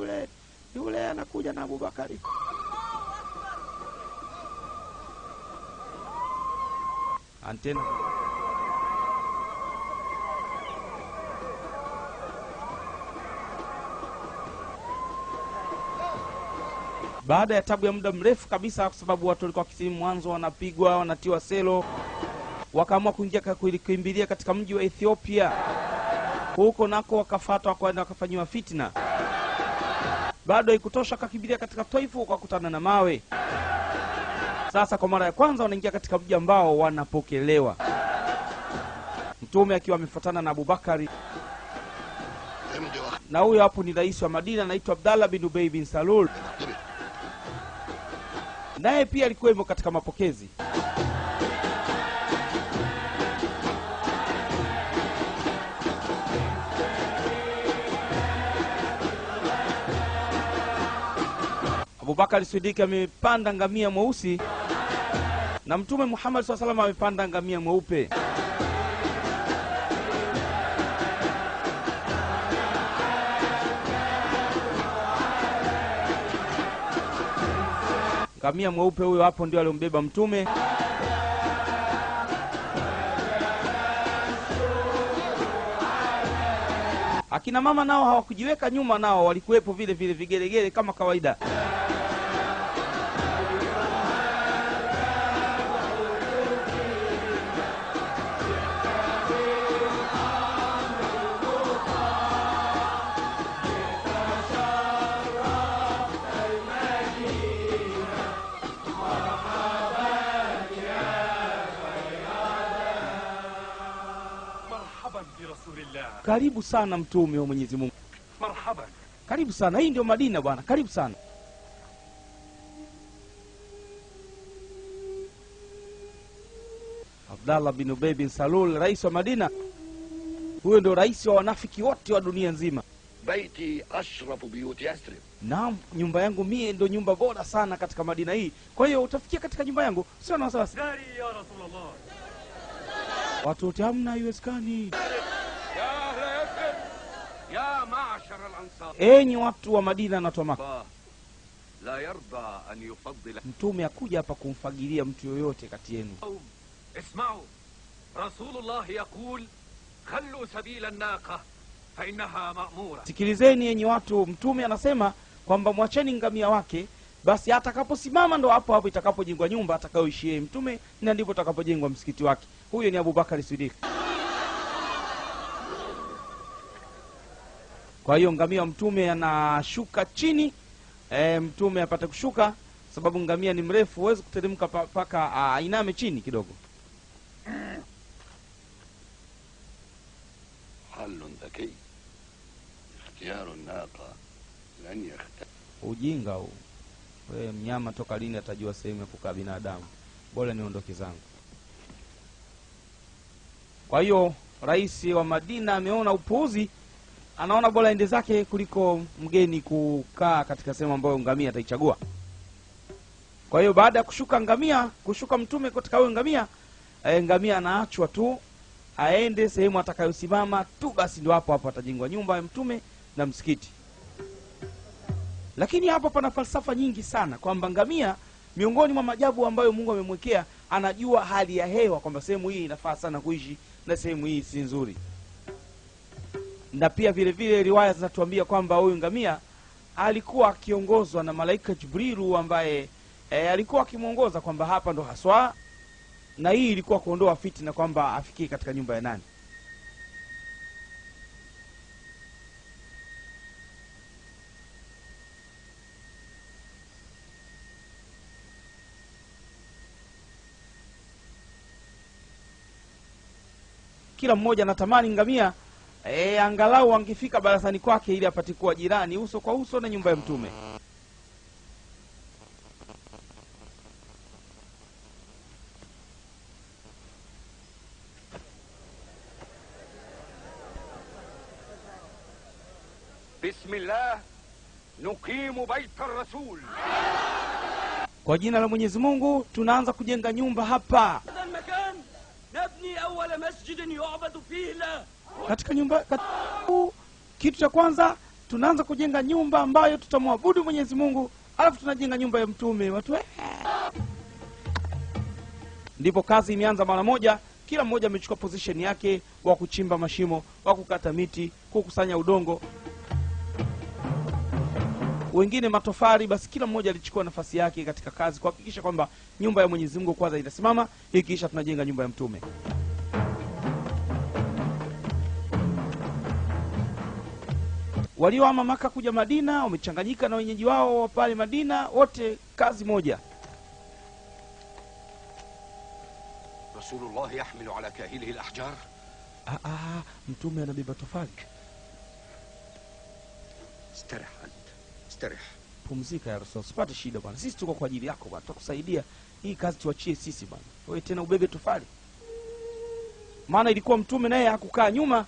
yule anakuja na Abubakari. Antena. Baada ya tabu ya muda mrefu kabisa, kwa sababu watu walikuwa kisini mwanzo wanapigwa, wanatiwa selo, wakaamua kuingia katika mji wa Ethiopia. Huko nako wakafuatwa, kwenda wakafanywa fitna. Bado haikutosha, kakimbilia katika Taifu, wakakutana na mawe. Sasa kwa mara ya kwanza wanaingia katika mji ambao wanapokelewa. Mtume akiwa amefuatana na Abubakari. Na huyo hapo ni rais wa Madina, anaitwa Abdallah bin Ubay bin Salul. Naye pia alikuwa katika mapokezi. Abubakar Siddiq amepanda ngamia mweusi na Mtume Muhammad SAW amepanda ngamia mweupe. Ngamia mweupe huyo hapo ndio aliombeba Mtume. Akina mama nao hawakujiweka nyuma, nao walikuwepo vile vigelegele kama kawaida. Karibu sana mtume wa Mwenyezi Mungu. Marhaban. Karibu sana. Hii ndio Madina bwana. Karibu sana. Abdallah bin Ubay bin Salul, rais wa Madina. Huyo ndio rais wa wanafiki wote wa dunia nzima. Baiti ashrafu biyuti Yathrib. Naam, nyumba yangu mie ndio nyumba bora sana katika Madina hii. Kwa hiyo utafikia katika nyumba yangu, sio na wasiwasi. Dari ya Rasulullah. Watu wote hamna haiwezekani. Ya ma'ashar al-ansar. Enyi watu wa Madina na Maka. La yarda an yufaddila. Mtume akuja hapa kumfagilia mtu yoyote kati yenu. Isma'u. Rasulullah yaqul khallu sabila an-naqa fa innaha ma'mura. Sikilizeni enyi watu, mtume anasema kwamba mwacheni ngamia wake, basi atakaposimama ndo hapo itakapojengwa nyumba atakayoishi mtume, na ndipo atakapojengwa msikiti wake. Huyo ni Abubakar Siddiq. Kwa hiyo ngamia mtume anashuka chini, mtume apate kushuka, sababu ngamia ni mrefu, huwezi kuteremka paka ainame chini kidogo. Halun dhaki. Ikhtiyaru naqa lan yakhtar. Ujinga huu. Wewe mnyama toka lini atajua sehemu ya kukaa binadamu? Bora niondoke zangu. Kwa hiyo rais wa Madina ameona upuuzi, anaona bora ende zake kuliko mgeni kukaa katika sehemu ambayo ngamia ataichagua. Kwa hiyo baada ya kushuka mtume katika huyo ngamia, ngamia anaachwa tu aende sehemu atakayosimama tu, basi ndio hapo atajengwa nyumba ya mtume na msikiti. Lakini hapa pana falsafa nyingi sana, kwamba ngamia miongoni mwa maajabu ambayo Mungu amemwekea, anajua hali ya hewa, kwamba sehemu hii inafaa sana kuishi na sehemu hii si nzuri. Na pia vile vile riwaya zinatuambia kwamba huyu ngamia alikuwa akiongozwa na malaika Jibrilu, ambaye alikuwa akimuongoza kwamba hapa ndo haswa na hii ilikuwa kuondoa fitina kwamba afikie katika nyumba ya nani. Kila mmoja anatamani ngamia angalau angefika barazani kwake ili apate kuwa jirani uso kwa uso na nyumba ya Mtume. Bismillah nuqimu baita rasul. Kwa jina la Mwenyezi Mungu tunaanza kujenga nyumba hapa. Katika nyumba kitu cha kwanza tunaanza kujenga nyumba ambayo tutamwabudu Mwenyezi Mungu, alafu tunajenga nyumba ya Mtume. Watu ndipo kazi imeanza mara moja. Kila mmoja amechukua position yake, wa kuchimba mashimo, wa kukata miti, kukusanya udongo, wengine matofali. Basi kila mmoja alichukua nafasi yake katika kazi kuhakikisha kwamba nyumba ya Mwenyezi Mungu kwanza inasimama, kisha tunajenga nyumba ya Mtume. Waliohama Maka kuja Madina wamechanganyika na wenyeji wao pale Madina, wote kazi moja. Rasulullah yahmilu ala kahilihi alahjar. Mtume anabeba tofali. Istarih anta, istarih. Pumzika ya Rasul, usipate shida bwana. Sisi tuko kwa ajili yako bwana, tutakusaidia. Hii kazi tuachie sisi bwana. Wewe tena ubebe tofali. Maana ilikuwa Mtume naye hakukaa nyuma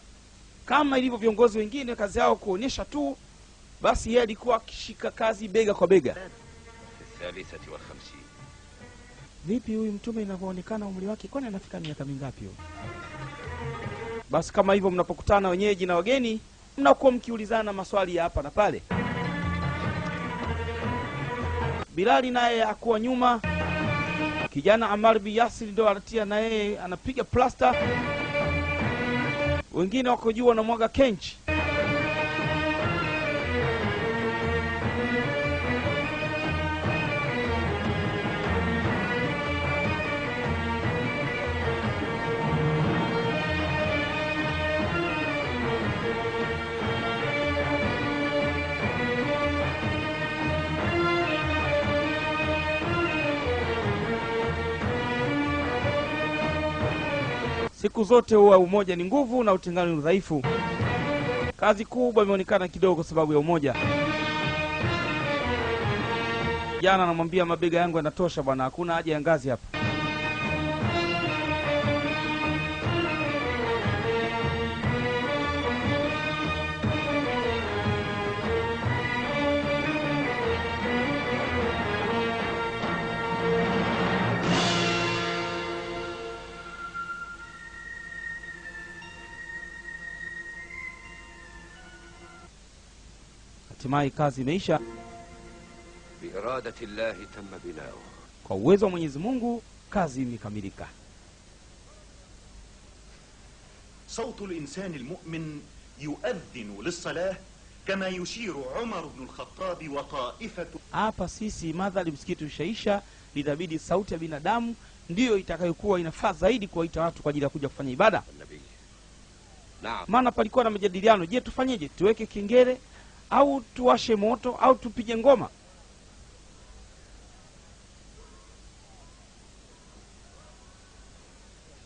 kama ilivyo viongozi wengine, kazi yao kuonyesha tu. Basi yeye alikuwa akishika kazi bega kwa bega. Vipi huyu Mtume inavyoonekana umri wake, kwani anafika miaka mingapi huyo? Basi kama hivyo mnapokutana wenyeji na wageni, mnakuwa mkiulizana maswali ya hapa na pale. Bilali naye akuwa nyuma. Kijana Ammar bin Yasir ndo anatia na yeye anapiga plaster. Wengine wako juu wanamwaga kenchi. Siku zote huwa umoja ni nguvu na utengano ni udhaifu. Kazi kubwa imeonekana kidogo sababu ya umoja. Jana anamwambia mabega yangu yanatosha bwana, hakuna haja ya ngazi hapa. Hatimaye kazi imeisha. Biiradati llahi tamma binao. Kwa uwezo wa Mwenyezi Mungu kazi imekamilika. صوت الإنسان المؤمن يؤذن للصلاة كما يشير عمر بن الخطاب وطائفة. Hapa sisi madhali msikiti ushaisha, litabidi sauti ya binadamu ndiyo itakayokuwa inafaa zaidi kuwaita watu kwa ajili ya kuja kufanya ibada. Maana palikuwa na majadiliano, je, tufanyeje? Tuweke kengele au tuwashe moto au tupige ngoma?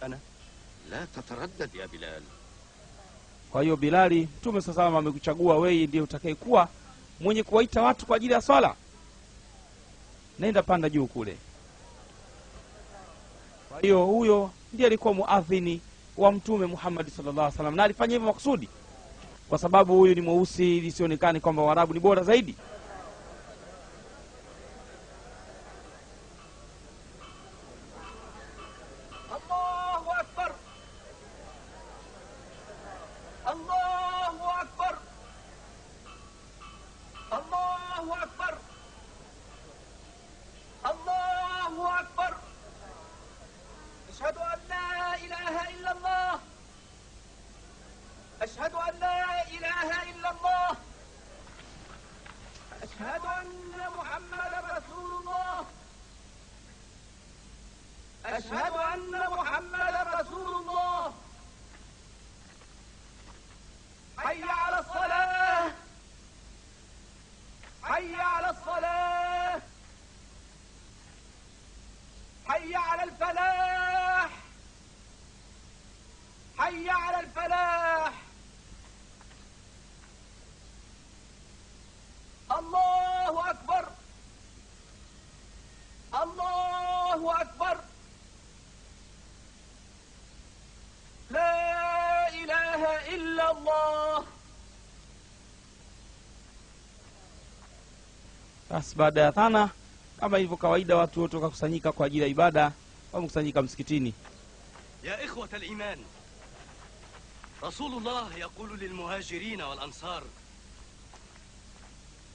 Ana la tataraddad ya Bilal. Kwa hiyo Bilali, Mtume sallallahu amekuchagua wewe ndiye utakayekuwa mwenye kuwaita watu kwa ajili ya swala. Nenda panda juu kule. Kwa hiyo huyo ndiye alikuwa muadhini wa Mtume Muhammad sallallahu alaihi wasallam, na alifanya hivyo makusudi kwa sababu huyu ni mweusi, lisionekane kwamba Waarabu ni bora zaidi. Allahu akbar, Allahu akbar, Allahu akbar, Allahu akbar. Ashhadu an la ilaha illa Allah, ashhadu an la ilaha illa Allah, ashhadu anna Muhammadan Rasulullah, ashhadu anna Basi baada ya adhana, kama ilivyo kawaida, watu wote wakakusanyika kwa ajili ya ibada, wamekusanyika msikitini. يا إخوة الإيمان، رسول الله يقول للمهاجرين والأنصار: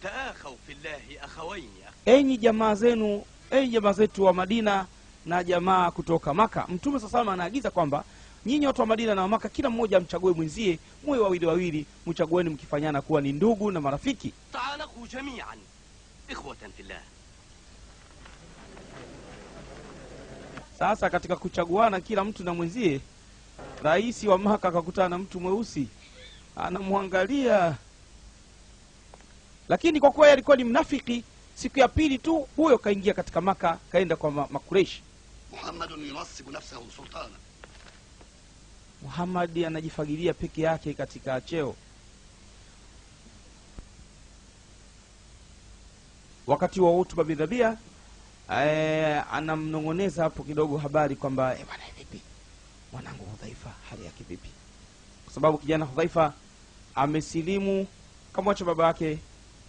تآخوا في الله أخوين. Enyi jamaa zenu, enyi jamaa zetu wa Madina na jamaa kutoka Maka. Mtume sasa anaagiza kwamba nyinyi watu wa Madina na wa Maka, kila mmoja amchague mwenzie, muwe wawili wawili, mchagueni mkifanyana kuwa ni ndugu na marafiki. تعالقوا جميعا إخوة في الله. Sasa katika kuchaguana kila mtu na mwenzie, rais wa Maka akakutana na mtu mweusi, anamwangalia, lakini kwa kuwa alikuwa ni mnafiki, siku ya pili tu huyo kaingia katika Maka, kaenda kwa Makureishi. Muhammadun yunasibu nafsahu sultana, Muhammad anajifagilia peke yake katika cheo. Wakati wa Utba bin Rabia anamnongoneza hapo kidogo habari kwamba bwana, vipi mwanangu Hudhaifa, hali yake vipi? Kwa sababu kijana Hudhaifa amesilimu, kamwacha baba yake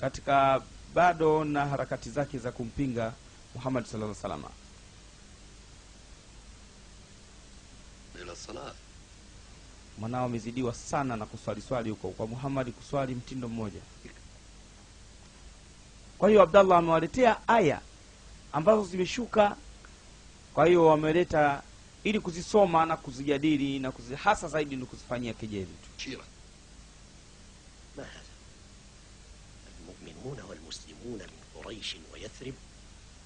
katika bado na harakati zake za kumpinga Muhammad sallallahu alaihi wasallam. ila salat, Mwanao amezidiwa sana na kuswali huko kwa Muhammad, kuswali mtindo mmoja. Kwa hiyo Abdallah amewaletea aya ambazo zimeshuka, kwa hiyo wameleta ili kuzisoma na kuzijadili na hasa zaidi ni kuzifanyia kejeli tu. ما هذا؟ المؤمنون والمسلمون من قريش ويثرب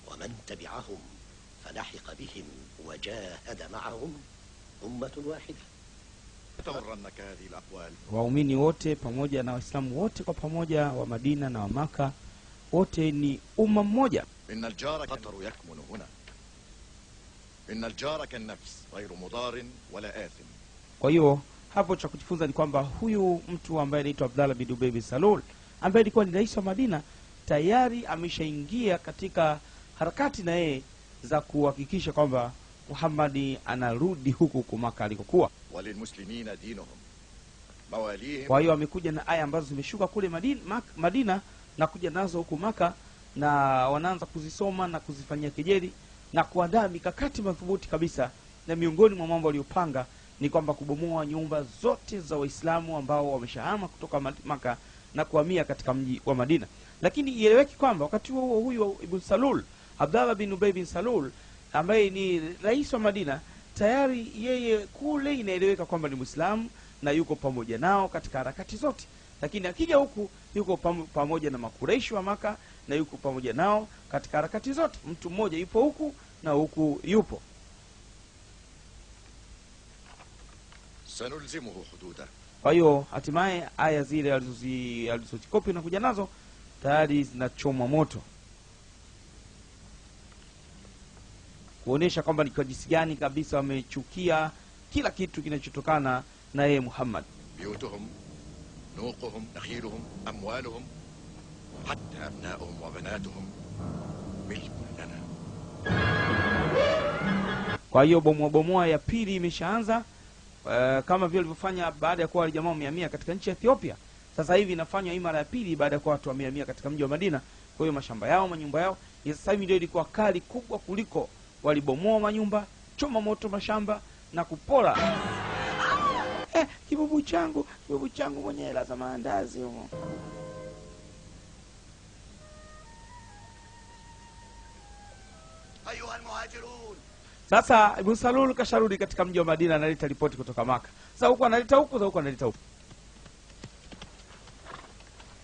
ومن تبعهم فلحق بهم وجاهد معهم أمة واحدة. تغرنك هذه الأقوال. Waumini wote pamoja na Waislamu wote kwa pamoja, wa Madina na wa Maka, wote ni umma mmoja. إن الجار خطر يكمن هنا. إن الجار كالنفس غير مضار ولا آثم. Kwa hiyo hapo cha kujifunza ni kwamba huyu mtu ambaye anaitwa Abdallah bin Ubay bin Salul, ambaye alikuwa ni rais wa Madina, tayari ameshaingia katika harakati na yeye za kuhakikisha kwamba Muhammad anarudi huku Maka alikokuwa. وللمسلمين دينهم مواليهم. Kwa hiyo amekuja na aya ambazo zimeshuka kule Madina na kuja nazo huku Maka, na wanaanza kuzisoma na kuzifanyia kejeli na kuandaa mikakati madhubuti kabisa. Na miongoni mwa mambo aliyopanga ni kwamba kubomoa nyumba zote za Waislamu ambao wameshahama kutoka Maka na kuhamia katika mji wa Madina. Lakini ieleweki kwamba wakati huo huyu Ibn Salul, Abdallah bin Ubay bin Salul, ambaye ni rais wa Madina, tayari yeye kule inaeleweka kwamba ni Muislamu na yuko pamoja nao katika harakati zote. Lakini akija huku yuko pamoja na Makureishi wa Maka na yuko pamoja nao katika harakati zote. Mtu mmoja yupo huku na huku yupo. سنلزمه حدوده. Kwa hiyo hatimaye aya zile alizozikopi na kuja nazo tayari zinachomwa moto, kuonesha kwamba ni kwa jinsi gani kabisa wamechukia kila kitu kinachotokana na yeye Muhammad. بيوتهم نوقهم نخيلهم أموالهم حتى أبنائهم وبناتهم ملك لنا. Kwa hiyo bomoa ya pili imeshaanza, kama vile walivyofanya baada ya kuwa wale jamaa wamehamia katika nchi ya Ethiopia. Sasa hivi inafanywa imara ya pili baada ya kuwa watu wamehamia katika mji wa Madina. Kwa hiyo mashamba yao, manyumba yao, sasa hivi ndio ilikuwa kali kubwa kuliko walibomoa manyumba, choma moto mashamba na kupora. Kibubu changu mwenye hela za maandazi huko. ayuha almuhajirun. Sasa Ibn Salul kasharudi katika mji wa Madina, analeta ripoti kutoka Maka. Sasa huko analeta huko, sasa huko analeta huko.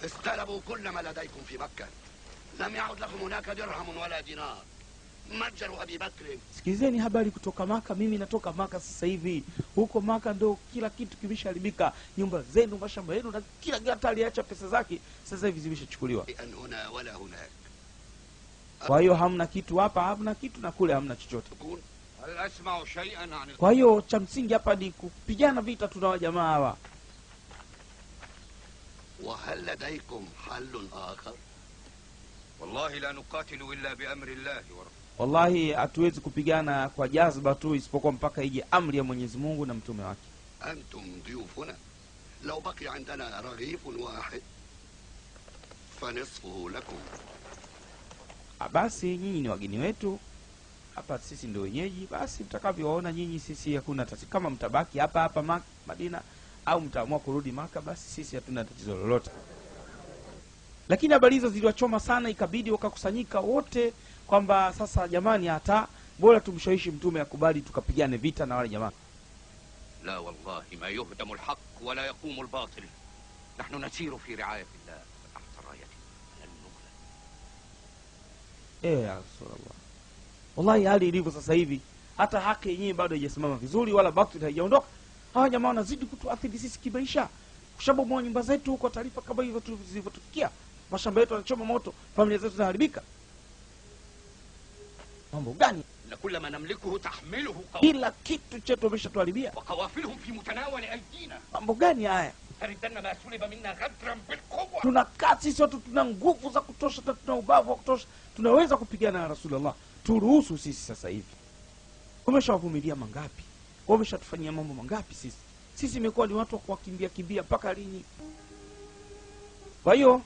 استلبوا كل ما لديكم في مكة. لم يعد لكم هناك درهم ولا دينار. متجر أبي بكر. Sikizeni habari kutoka Maka. Mimi natoka Maka sasa hivi. Huko Maka ndo kila kitu kimeshaharibika. Nyumba zenu, mashamba yenu na kila gata aliacha pesa zake sasa hivi zimeshachukuliwa. هنا ولا هناك. Kwa hiyo hamna kitu hapa, hamna kitu na kule hamna chochote. هل أسمع شيئا عن. Kwa hiyo cha msingi hapa ni kupigana vita tuna wa jamaa hawa. وهل لديكم حل آخر؟ والله لا نقاتل إلا بأمر الله ورسوله. Wallahi hatuwezi kupigana kwa jazba tu isipokuwa mpaka ije amri ya Mwenyezi Mungu na mtume wake. أنتم ضيوفنا. لو بقي عندنا رغيف واحد فنصفه لكم basi nyinyi ni wageni wetu hapa, sisi ndio wenyeji, basi mtakavyoona nyinyi, sisi hakuna tatizo. Kama mtabaki hapa hapa Madina au mtaamua kurudi Maka, basi sisi hatuna tatizo lolote. Lakini habari hizo ziliwachoma sana, ikabidi wakakusanyika wote kwamba sasa jamani, hata bora tumshawishi mtume akubali tukapigane vita na wale jamaa. لا والله ما يهدم الحق ولا يقوم الباطل. نحن نسير في رعاية الله وتحت رايته لن نغلب. Ya Rasulullah, wallahi hali ilivyo sasa hivi, hata haki yenyewe bado haijasimama vizuri, wala batili haijaondoka. Hawa jamaa wanazidi kutuathiri sisi kimaisha, kushabomoa nyumba zetu kwa taarifa kama hivyo zilivyotufikia. Mashamba yetu yanachoma moto, familia zetu zinaharibika. Mambo gani? كل ما نملكه تحمله Kila kitu chetu wameshatuharibia. وقوافلهم في متناول أيدينا. Mambo gani haya? فردنا ما سلب منا غدرا بالقوة. Tunakaa sisi watu, tuna nguvu za kutosha, tuna ubavu wa kutosha, tunaweza kupigana na Rasulullah. Turuhusu sisi sasa hivi. Wameshawavumilia mangapi? Wameshatufanyia mambo mangapi sisi? Sisi imekuwa ni watu wa kuwakimbia kimbia mpaka lini? Kwa hiyo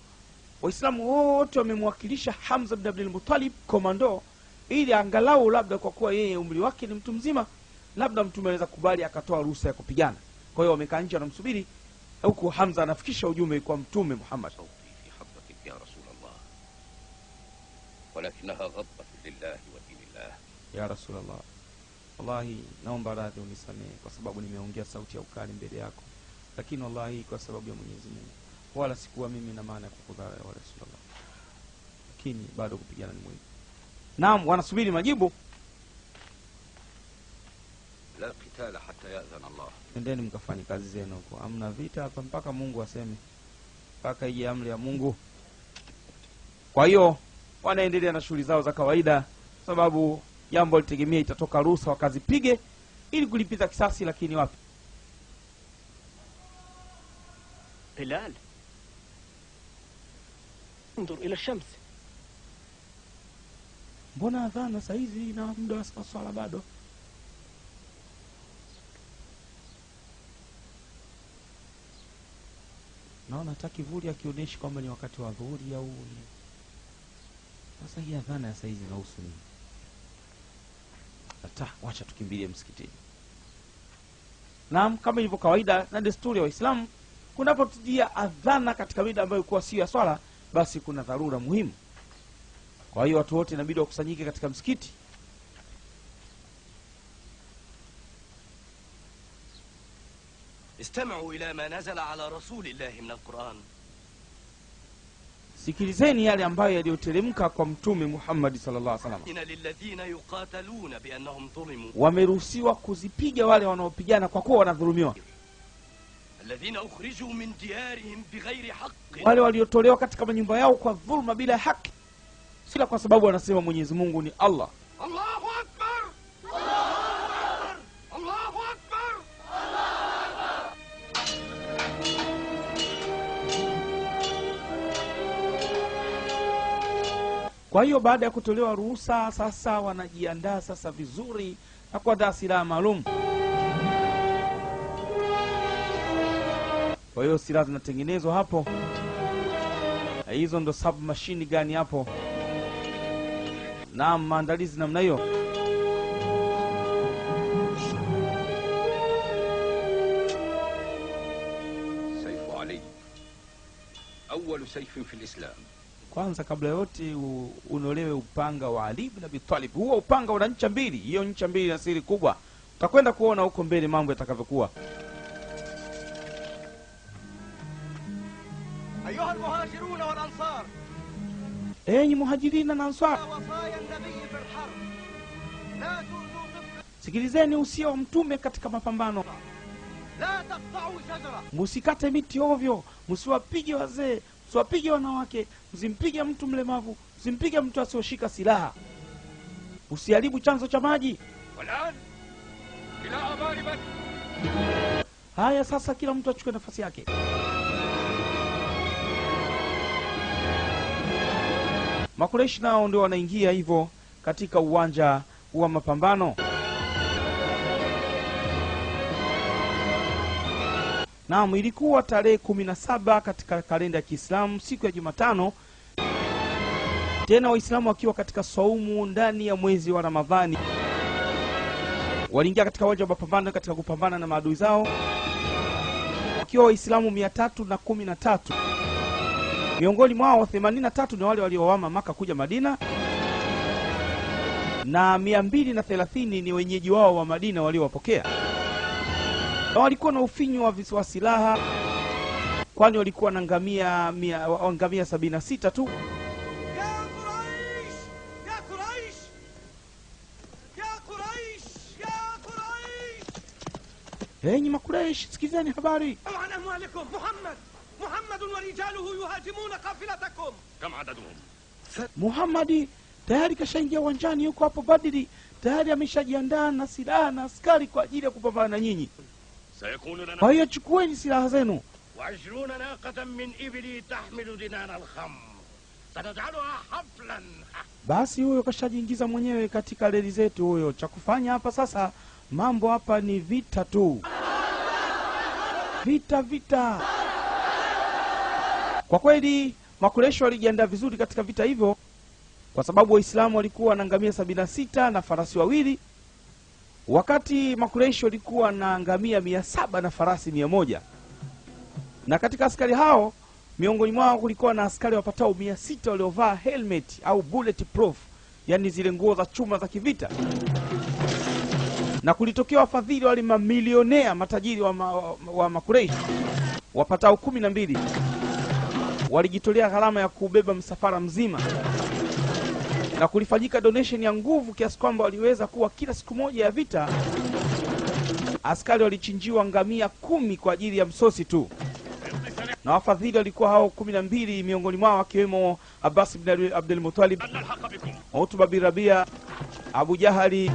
Waislamu wote wamemwakilisha Hamza bin Abdul Muttalib komando, ili angalau labda kwa kuwa yeye umri wake ni mtu mzima, labda mtume anaweza kubali akatoa ruhusa ya kupigana. Kwa hiyo wamekaa nje wanamsubiri, huku Hamza anafikisha ujumbe kwa Mtume Muhammad. في حضرتك يا رسول الله ولكنها غضبة لله ودين الله. Ya Rasulullah, wallahi naomba radhi unisamehe kwa sababu nimeongea sauti ya ukali mbele yako, lakini wallahi kwa sababu ya Mwenyezi Mungu, wala sikuwa mimi na maana ya kukudhara ya Rasulullah, lakini bado kupigana ni muhimu. Naam, wanasubiri majibu. لا قتال حتى يأذن الله. Endeni mkafanye kazi zenu huko, amna vita hapa mpaka Mungu aseme, mpaka ije amri ya Mungu. Kwa hiyo wanaendelea na shughuli zao za kawaida, sababu jambo litegemea itatoka ruhusa wakazipige ili kulipiza kisasi, lakini wapi. بلال انظر إلى الشمس. Mbona adhana saa hizi na muda wa swala bado? Naona hata kivuli akionyeshi kwamba ni wakati wa dhuhuri au ni. Sasa hii adhana ya saa hizi inahusu nini? Hata wacha tukimbilie msikitini. Naam, kama ilivyo kawaida na desturi ya Waislamu, kunapotujia adhana katika mida ambayo ilikuwa sio ya swala, basi kuna dharura muhimu. Kwa hiyo watu wote inabidi wakusanyike katika msikiti. استمعوا إلى ما نزل على رسول الله من القرآن. Sikilizeni yale ambayo yaliyoteremka kwa Mtume Muhammad sallallahu alaihi wasallam. إن للذين يقاتلون بأنهم ظلموا. Wameruhusiwa kuzipiga wale wanaopigana kwa kuwa wanadhulumiwa. الذين أخرجوا من ديارهم بغير حق. Wale waliotolewa katika manyumba yao kwa dhulma bila haki. Sila kwa sababu wanasema Mwenyezi Mungu ni Allah. Allahu Akbar! Allahu Akbar! Allahu Akbar! Kwa hiyo baada ya kutolewa ruhusa, sasa wanajiandaa sasa vizuri na kuandaa silaha maalum. Kwa hiyo silaha zinatengenezwa hapo. Hizo ndo submachine gun hapo. Na maandalizi namna hiyo. سيف علي أول سيف في الإسلام. Kwanza kabla yote unolewe upanga wa Ali ibn Abi Talib. Huo upanga una ncha mbili. Hiyo ncha mbili na siri kubwa. Utakwenda kuona huko mbele mambo yatakavyokuwa. أيها المهاجرون والأنصار. Enyi muhajirina na ansar, وصايا النبي في الحرب. لا تؤذوا طفلا. sikilizeni usia wa Mtume katika mapambano. لا تقطعوا شجرة. Musikate miti ovyo, msiwapige wazee, msiwapige wanawake, msimpige mtu mlemavu, msimpige mtu asiyoshika silaha. Usiharibu chanzo cha maji. والآن إلى أمان بدر. Haya sasa kila mtu achukue nafasi yake. Makureishi nao ndio wanaingia hivyo katika uwanja wa mapambano. Naam, ilikuwa tarehe 17 katika kalenda ya Kiislamu, siku ya Jumatano. Tena Waislamu wakiwa katika saumu ndani ya mwezi wa Ramadhani, waliingia katika uwanja wa mapambano katika kupambana na maadui zao, wakiwa Waislamu 313. Miongoni mwao 83 ni wale waliohama Maka kuja Madina, na 230 ni wenyeji wao wa Madina waliowapokea. Na walikuwa na ufinyu wa silaha, kwani walikuwa na ngamia 76 tu. Enyi Makuraish, sikizeni habari. Muhammad tayari kashaingia uwanjani, yuko hapo Badri, tayari ameshajiandaa na silaha na askari kwa ajili ya kupambana na nyinyi. Kwa hiyo chukueni silaha zenu. وعشرون ناقة من إبلي تحمل دنان الخمر سنجعلها حفلا. Basi huyo kashajiingiza mwenyewe katika reli zetu huyo. Cha kufanya hapa sasa, mambo hapa ni vita tu. Vita. Kwa kweli Makuraish walijiandaa vizuri katika vita hivyo, kwa sababu Waislamu walikuwa na ngamia 76 na farasi wawili, wakati Makuraish walikuwa na ngamia 700 na farasi 100. Na katika askari hao, miongoni mwao kulikuwa na askari wapatao 600 waliovaa helmet au bulletproof, yani zile nguo za chuma za kivita. Na kulitokea wafadhili wale mamilionea matajiri wa Makuraish wapatao 12, walijitolea gharama ya kubeba msafara mzima, na kulifanyika donation ya nguvu kiasi kwamba waliweza kuwa kila siku moja ya vita askari walichinjiwa ngamia 10 kwa ajili ya msosi tu. Na wafadhili walikuwa hao 12, miongoni mwao akiwemo Abbas ibn Abdul Muttalib, Utba bin Rabia, Abu Jahali,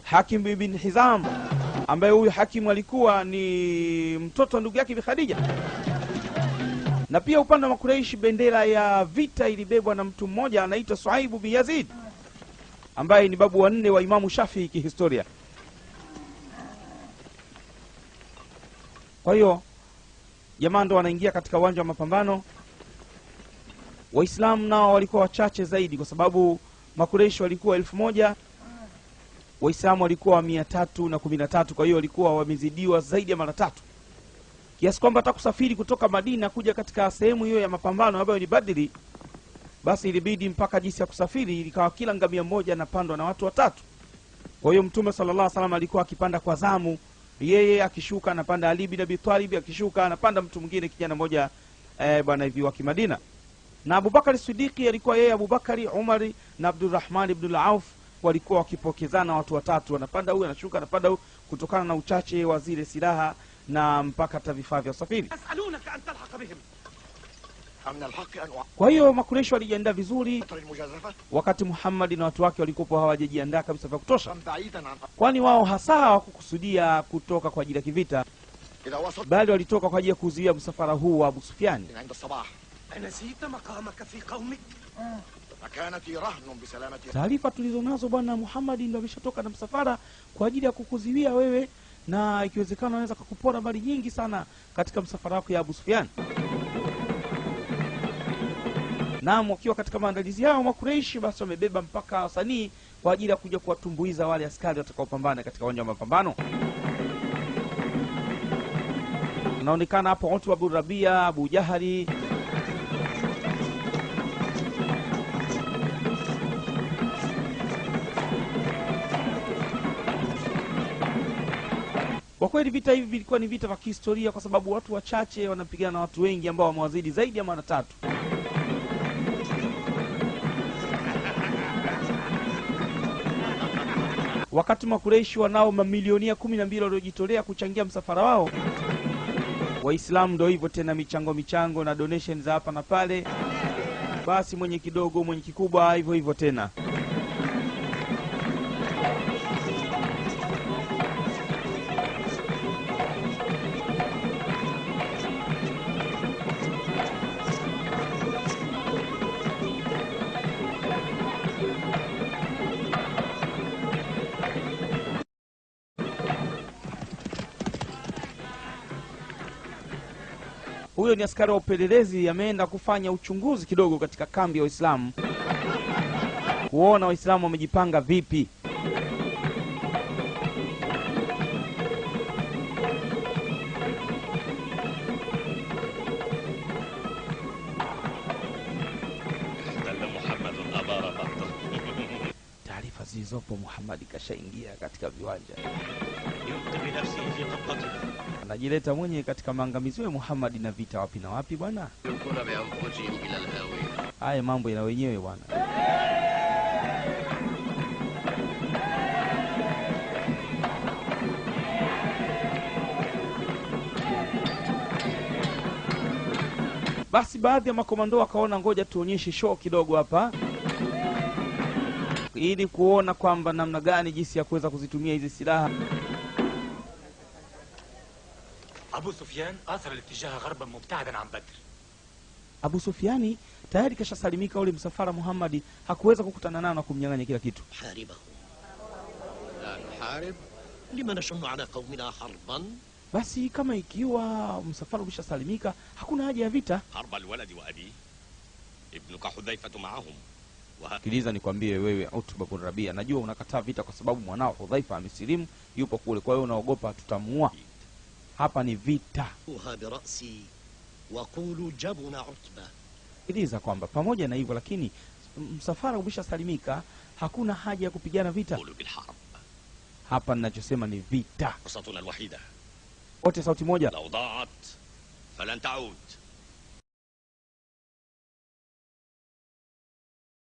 Hakim ibn Hizam, ambaye huyu Hakim alikuwa ni mtoto wa ndugu yake Bi Khadija. Na pia upande wa Makuraishi, bendera ya vita ilibebwa na mtu mmoja anaitwa Suaibu bin Yazid, ambaye ni babu wa 4 wa Imamu Shafi'i kihistoria. Kwa hiyo jamaa ndo wanaingia katika uwanja wa mapambano. Waislamu nao walikuwa wachache zaidi, kwa sababu Makuraishi walikuwa 1000, Waislamu walikuwa 313. Kwa hiyo walikuwa wamezidiwa zaidi ya mara 3, kiasi kwamba hata kusafiri kutoka Madina kuja katika sehemu hiyo ya mapambano ambayo ni Badri, basi ilibidi mpaka jinsi ya kusafiri ilikawa kila ngamia mmoja anapandwa na watu 3. Kwa hiyo Mtume sallallahu alaihi wasallam alikuwa akipanda kwa zamu, yeye akishuka anapanda Ali bin Abi Talib, akishuka anapanda mtu mwingine, kijana mmoja bwana hivi wa Kimadina. Na Abubakar Siddiqi alikuwa yeye, Abubakari, Umari na Abdurrahman ibn al-Auf walikuwa wakipokezana watu 3, wanapanda huyu anashuka, anapanda huyu, kutokana na uchache wa zile silaha na mpaka hata vifaa vya usafiri. Kwa hiyo Makuraishi walijiandaa vizuri, wakati Muhammad na watu wake walikuwa hawajajiandaa kabisa vya kutosha, kwani wao hasa hawakukusudia kutoka kwa ajili ya kivita, bali walitoka kwa ajili ya kuzuia msafara huu wa Abu Sufyan. Taarifa tulizonazo bwana, Muhammad ndio ameshatoka na msafara kwa ajili ya kukuziwia wewe, na ikiwezekana anaweza kukupora mali nyingi sana katika msafara wako ya Abu Sufyan. Naam, wakiwa katika maandalizi yao Makuraishi, basi wamebeba mpaka wasanii kwa ajili ya kuja kuwatumbuiza wale askari watakaopambana katika uwanja wa mapambano. Unaonekana hapo Utba bin Rabia, Abu Jahali, kwa kweli vita hivi vilikuwa ni vita vya kihistoria, kwa sababu watu wachache wanapigana na watu wengi ambao wamewazidi zaidi ya mara 3. Wakati Makuraishi wanao mamilionia 12 waliojitolea kuchangia msafara wao, Waislamu ndio hivyo tena, michango na donation za hapa na pale, basi mwenye kidogo mwenye kikubwa hivyo hivyo tena. Huyo ni askari wa upelelezi, ameenda kufanya uchunguzi kidogo katika kambi ya Waislamu, kuona Waislamu wamejipanga vipi. Taarifa zilizopo, Muhammad kashaingia katika viwanja, anajileta mwenye katika maangamizi ya Muhammad na vita wapi na wapi bwana. Haya mambo yana wenyewe bwana. Basi baadhi ya makomando wakaona ngoja tuonyeshe show kidogo hapa, ili kuona kwamba namna gani jinsi ya kuweza kuzitumia hizi silaha. Abu Sufyan athara al-ittijaha gharban mubta'adan an Badr. Abu Sufyani tayari kashasalimika, ule msafara Muhammad hakuweza kukutana nao na kumnyang'anya kila kitu. Haribahu la nuharib lima nashunnu ala qaumina harban. Basi kama ikiwa msafara umeshasalimika, hakuna haja ya vita. Harba alwaladi wa abi ibnuka Hudhaifatu ma'ahum. Sikiliza nikwambie wewe Utba bin Rabia, najua unakataa vita kwa sababu mwanao Hudhaifa amesilimu, yupo kule, kwa hiyo unaogopa tutamuua. Hapa ni vita. Birasi wa qulu jabuna Utba. Sikiliza kwamba pamoja na hivyo lakini msafara umeshasalimika, hakuna haja ya kupigana vita. Hapa ninachosema ni vita. Qasatuna alwahida. Wote sauti moja. Law da'at falan ta'ud.